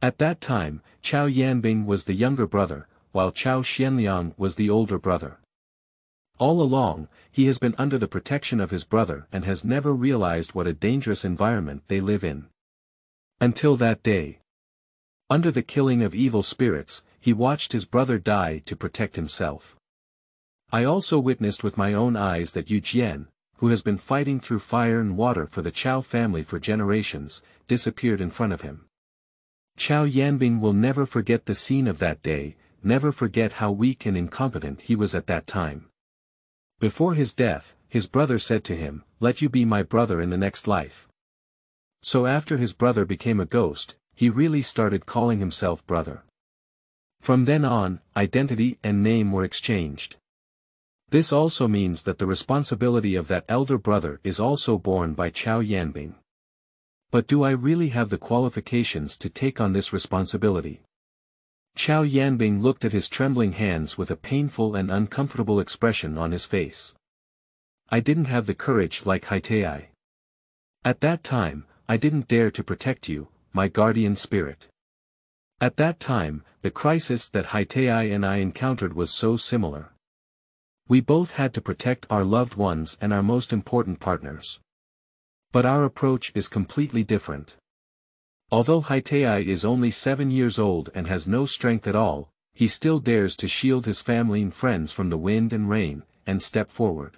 At that time, Chao Yanbing was the younger brother, while Chao Xianliang was the older brother. All along, he has been under the protection of his brother and has never realized what a dangerous environment they live in. Until that day. Under the killing of evil spirits, he watched his brother die to protect himself. I also witnessed with my own eyes that Yu Jian, who has been fighting through fire and water for the Chao family for generations, disappeared in front of him. Chao Yanbing will never forget the scene of that day, never forget how weak and incompetent he was at that time. Before his death, his brother said to him, "Let you be my brother in the next life." So after his brother became a ghost, he really started calling himself brother. From then on, identity and name were exchanged. This also means that the responsibility of that elder brother is also borne by Chao Yanbing. But do I really have the qualifications to take on this responsibility? Chao Yanbing looked at his trembling hands with a painful and uncomfortable expression on his face. I didn't have the courage like Heitaiyi. At that time, I didn't dare to protect you, my guardian spirit. At that time, the crisis that Heitaiyi and I encountered was so similar. We both had to protect our loved ones and our most important partners. But our approach is completely different. Although Heitaiyi is only 7 years old and has no strength at all, he still dares to shield his family and friends from the wind and rain, and step forward.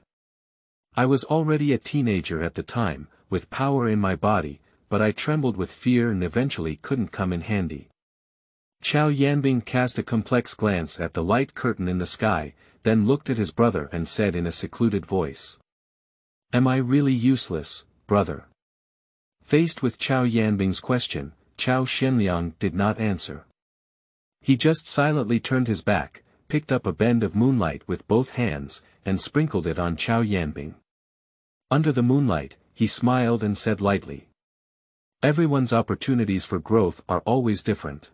I was already a teenager at the time, with power in my body, but I trembled with fear and eventually couldn't come in handy. Chao Yanbing cast a complex glance at the light curtain in the sky, then looked at his brother and said in a secluded voice. Am I really useless, brother? Faced with Chao Yanbing's question, Chao Xianliang did not answer. He just silently turned his back, picked up a bend of moonlight with both hands, and sprinkled it on Chao Yanbing. Under the moonlight, he smiled and said lightly. Everyone's opportunities for growth are always different.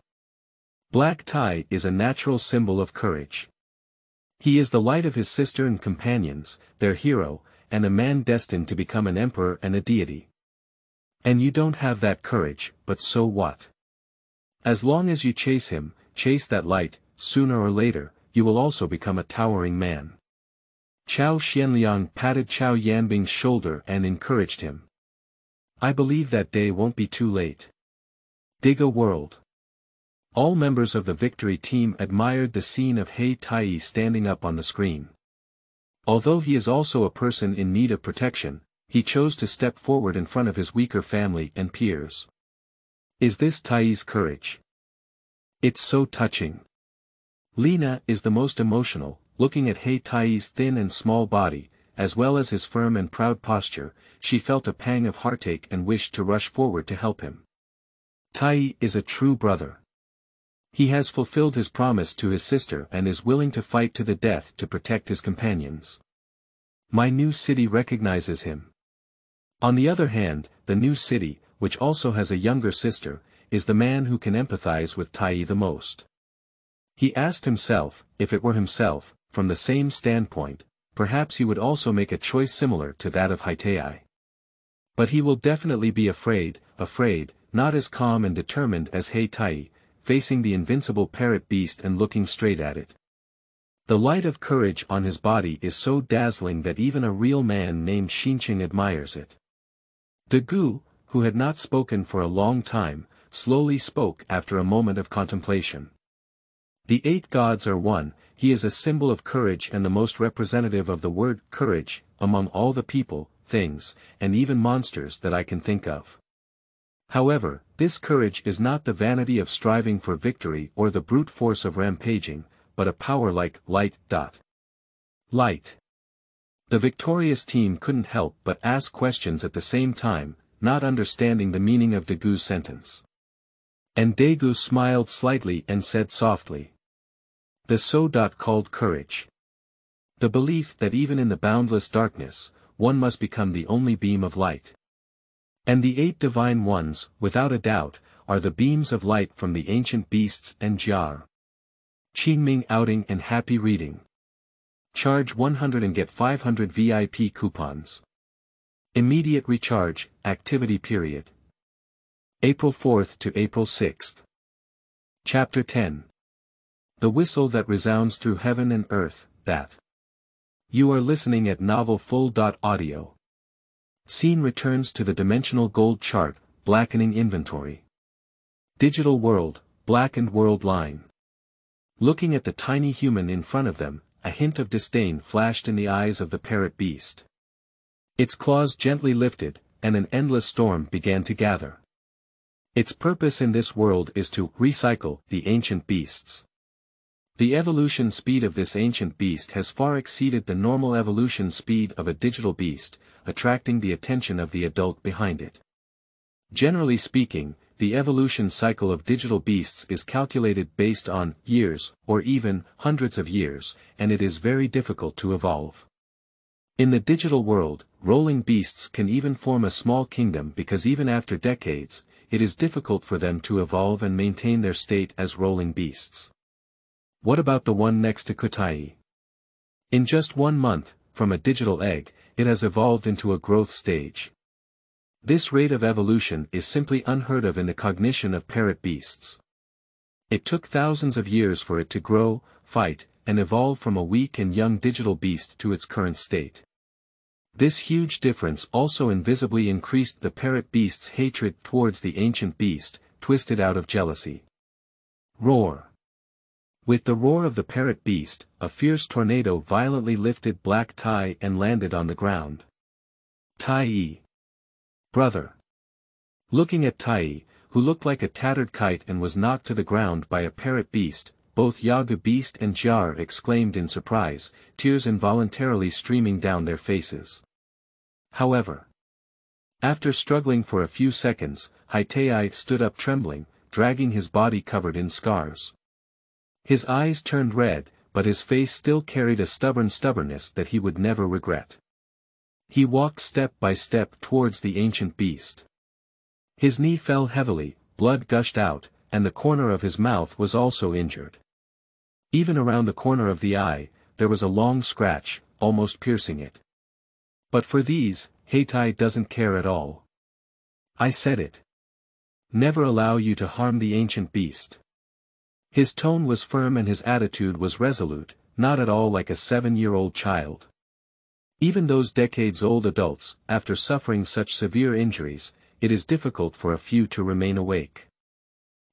Black Tai is a natural symbol of courage. He is the light of his sister and companions, their hero, and a man destined to become an emperor and a deity. And you don't have that courage, but so what? As long as you chase him, chase that light, sooner or later, you will also become a towering man. Chao Xianliang patted Chao Yanbing's shoulder and encouraged him. I believe that day won't be too late. Dig a world. All members of the victory team admired the scene of Heitaiyi standing up on the screen. Although he is also a person in need of protection, he chose to step forward in front of his weaker family and peers. Is this Taiyi's courage? It's so touching. Lina is the most emotional, looking at Heitaiyi's thin and small body, as well as his firm and proud posture. She felt a pang of heartache and wished to rush forward to help him. Taiyi is a true brother. He has fulfilled his promise to his sister and is willing to fight to the death to protect his companions. My new city recognizes him. On the other hand, the new city, which also has a younger sister, is the man who can empathize with Taiyi the most. He asked himself, if it were himself, from the same standpoint, perhaps he would also make a choice similar to that of Heitaiyi. But he will definitely be afraid, not as calm and determined as Heitaiyi, facing the invincible parrot beast and looking straight at it. The light of courage on his body is so dazzling that even a real man named Xinqing admires it. Dagu, who had not spoken for a long time, slowly spoke after a moment of contemplation. The 8 gods are one. He is a symbol of courage and the most representative of the word courage, among all the people, things, and even monsters that I can think of. However, this courage is not the vanity of striving for victory or the brute force of rampaging, but a power like light. Light. The victorious team couldn't help but ask questions at the same time, not understanding the meaning of Dagu's sentence. And Dagu smiled slightly and said softly. The so. Called courage. The belief that even in the boundless darkness, one must become the only beam of light. And the 8 divine ones, without a doubt, are the beams of light from the ancient beasts and jar. Qingming outing and happy reading. Charge 100 and get 500 VIP coupons. Immediate recharge, activity period. April 4th to April 6th. Chapter 10. The whistle that resounds through heaven and earth, that. You are listening at Novel Full.audio. Scene returns to the dimensional gold chart, blackening inventory. Digital world, blackened Worldline. Looking at the tiny human in front of them, a hint of disdain flashed in the eyes of the parrot beast. Its claws gently lifted, and an endless storm began to gather. Its purpose in this world is to recycle the ancient beasts. The evolution speed of this ancient beast has far exceeded the normal evolution speed of a digital beast, attracting the attention of the adult behind it. Generally speaking, the evolution cycle of digital beasts is calculated based on years, or even hundreds of years, and it is very difficult to evolve. In the digital world, rolling beasts can even form a small kingdom because even after decades, it is difficult for them to evolve and maintain their state as rolling beasts. What about the one next to Heitaiyi? In just 1 month, from a digital egg, it has evolved into a growth stage. This rate of evolution is simply unheard of in the cognition of parrot beasts. It took thousands of years for it to grow, fight, and evolve from a weak and young digital beast to its current state. This huge difference also invisibly increased the parrot beast's hatred towards the ancient beast, twisted out of jealousy. Roar. With the roar of the parrot beast, a fierce tornado violently lifted Black Tai and landed on the ground. Tai Yi. Brother. Looking at Tai Yi, who looked like a tattered kite and was knocked to the ground by a parrot beast, both Yaga Beast and Jar exclaimed in surprise, tears involuntarily streaming down their faces. However, after struggling for a few seconds, Heitaiyi stood up trembling, dragging his body covered in scars. His eyes turned red, but his face still carried a stubbornness that he would never regret. He walked step by step towards the ancient beast. His knee fell heavily, blood gushed out, and the corner of his mouth was also injured. Even around the corner of the eye, there was a long scratch, almost piercing it. But for these, Heitaiyi doesn't care at all. I said it. Never allow you to harm the ancient beast. His tone was firm and his attitude was resolute, not at all like a 7-year-old child. Even those decades-old adults, after suffering such severe injuries, it is difficult for a few to remain awake.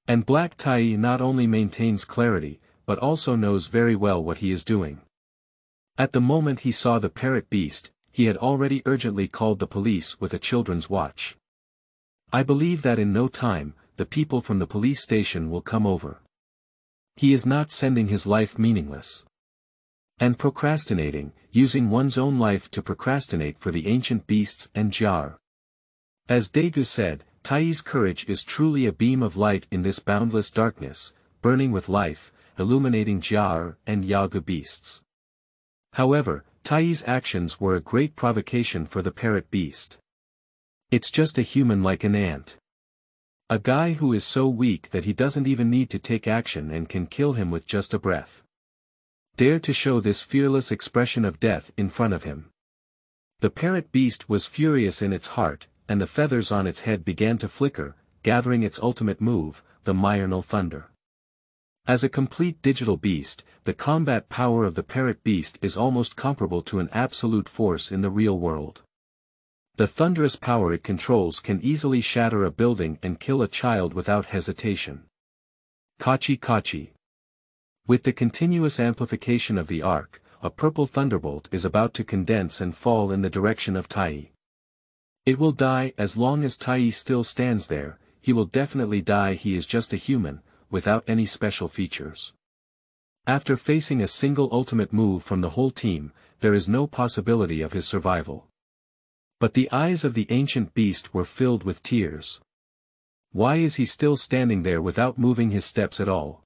And Black Tai not only maintains clarity, but also knows very well what he is doing. At the moment he saw the parrot beast, he had already urgently called the police with a children's watch. I believe that in no time, the people from the police station will come over. He is not sending his life meaningless. And procrastinating, using one's own life to procrastinate for the ancient beasts and Jar. As Daegu said, Taiyi's courage is truly a beam of light in this boundless darkness, burning with life, illuminating Jar and Yaga beasts. However, Taiyi's actions were a great provocation for the parrot beast. It's just a human like an ant. A guy who is so weak that he doesn't even need to take action and can kill him with just a breath. Dare to show this fearless expression of death in front of him. The parrot beast was furious in its heart, and the feathers on its head began to flicker, gathering its ultimate move, the Myernal Thunder. As a complete digital beast, the combat power of the parrot beast is almost comparable to an absolute force in the real world. The thunderous power it controls can easily shatter a building and kill a child without hesitation. Kachi Kachi. With the continuous amplification of the arc, a purple thunderbolt is about to condense and fall in the direction of Taiyi. It will die as long as Taiyi still stands there, he will definitely die. He is just a human, without any special features. After facing a single ultimate move from the whole team, there is no possibility of his survival. But the eyes of the ancient beast were filled with tears. Why is he still standing there without moving his steps at all?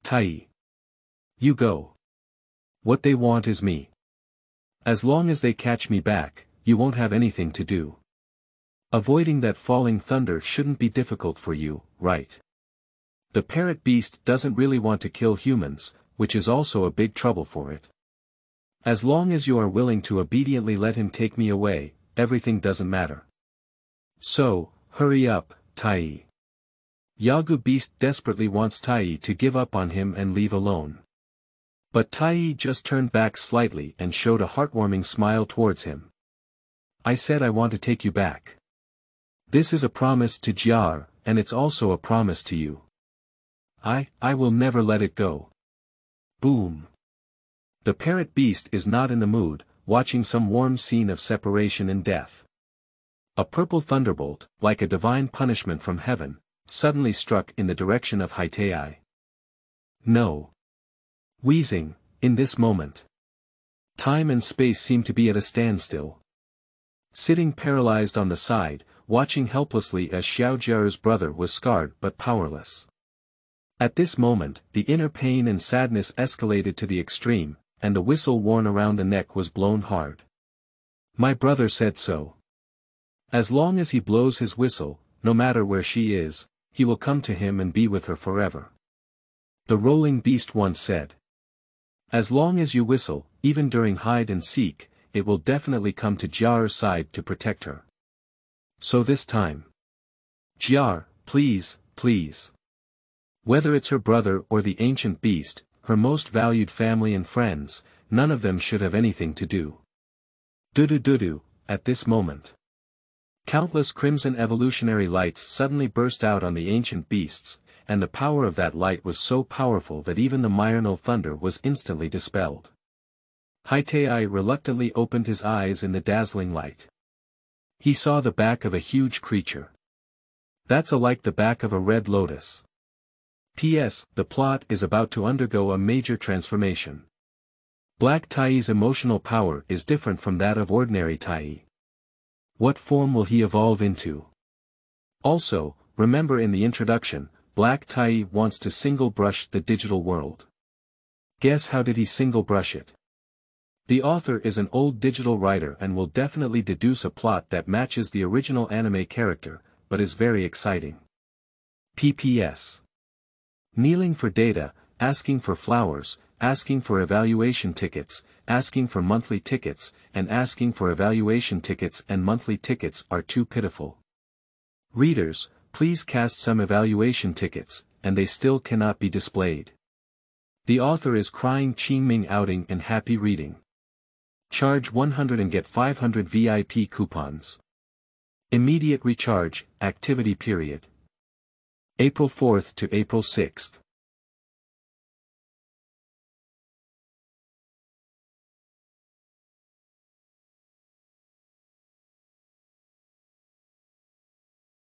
Taiyi. You go. What they want is me. As long as they catch me back, you won't have anything to do. Avoiding that falling thunder shouldn't be difficult for you, right? The parrot beast doesn't really want to kill humans, which is also a big trouble for it. As long as you are willing to obediently let him take me away, everything doesn't matter. So, hurry up, Taiyi. Yagu Beast desperately wants Taiyi to give up on him and leave alone. But Taiyi just turned back slightly and showed a heartwarming smile towards him. I said I want to take you back. This is a promise to Jiar, and it's also a promise to you. I will never let it go. Boom. The parrot beast is not in the mood, watching some warm scene of separation and death. A purple thunderbolt, like a divine punishment from heaven, suddenly struck in the direction of Heitaiyi. No. Wheezing, in this moment. Time and space seem to be at a standstill. Sitting paralyzed on the side, watching helplessly as Xiao Jiao's brother was scarred but powerless. At this moment, the inner pain and sadness escalated to the extreme, and the whistle worn around the neck was blown hard. My brother said so. As long as he blows his whistle, no matter where she is, he will come to him and be with her forever. The rolling beast once said. As long as you whistle, even during hide and seek, it will definitely come to Jiar's side to protect her. So this time. Jiar, please, please. Whether it's her brother or the ancient beast, her most valued family and friends, none of them should have anything to do. Dudu, at this moment. Countless crimson evolutionary lights suddenly burst out on the ancient beasts, and the power of that light was so powerful that even the myronal thunder was instantly dispelled. Heitaiyi reluctantly opened his eyes in the dazzling light. He saw the back of a huge creature. That's like the back of a red lotus. P.S. The plot is about to undergo a major transformation. Black Taiyi's emotional power is different from that of ordinary Taiyi. What form will he evolve into? Also, remember in the introduction, Black Taiyi wants to single brush the digital world. Guess how did he single brush it? The author is an old digital writer and will definitely deduce a plot that matches the original anime character, but is very exciting. PPS. Kneeling for data, asking for flowers, asking for evaluation tickets, asking for monthly tickets, and asking for evaluation tickets and monthly tickets are too pitiful. Readers, please cast some evaluation tickets, and they still cannot be displayed. The author is crying Qingming outing and happy reading. Charge 100 and get 500 VIP coupons. Immediate recharge, activity period. April 4th to April 6th.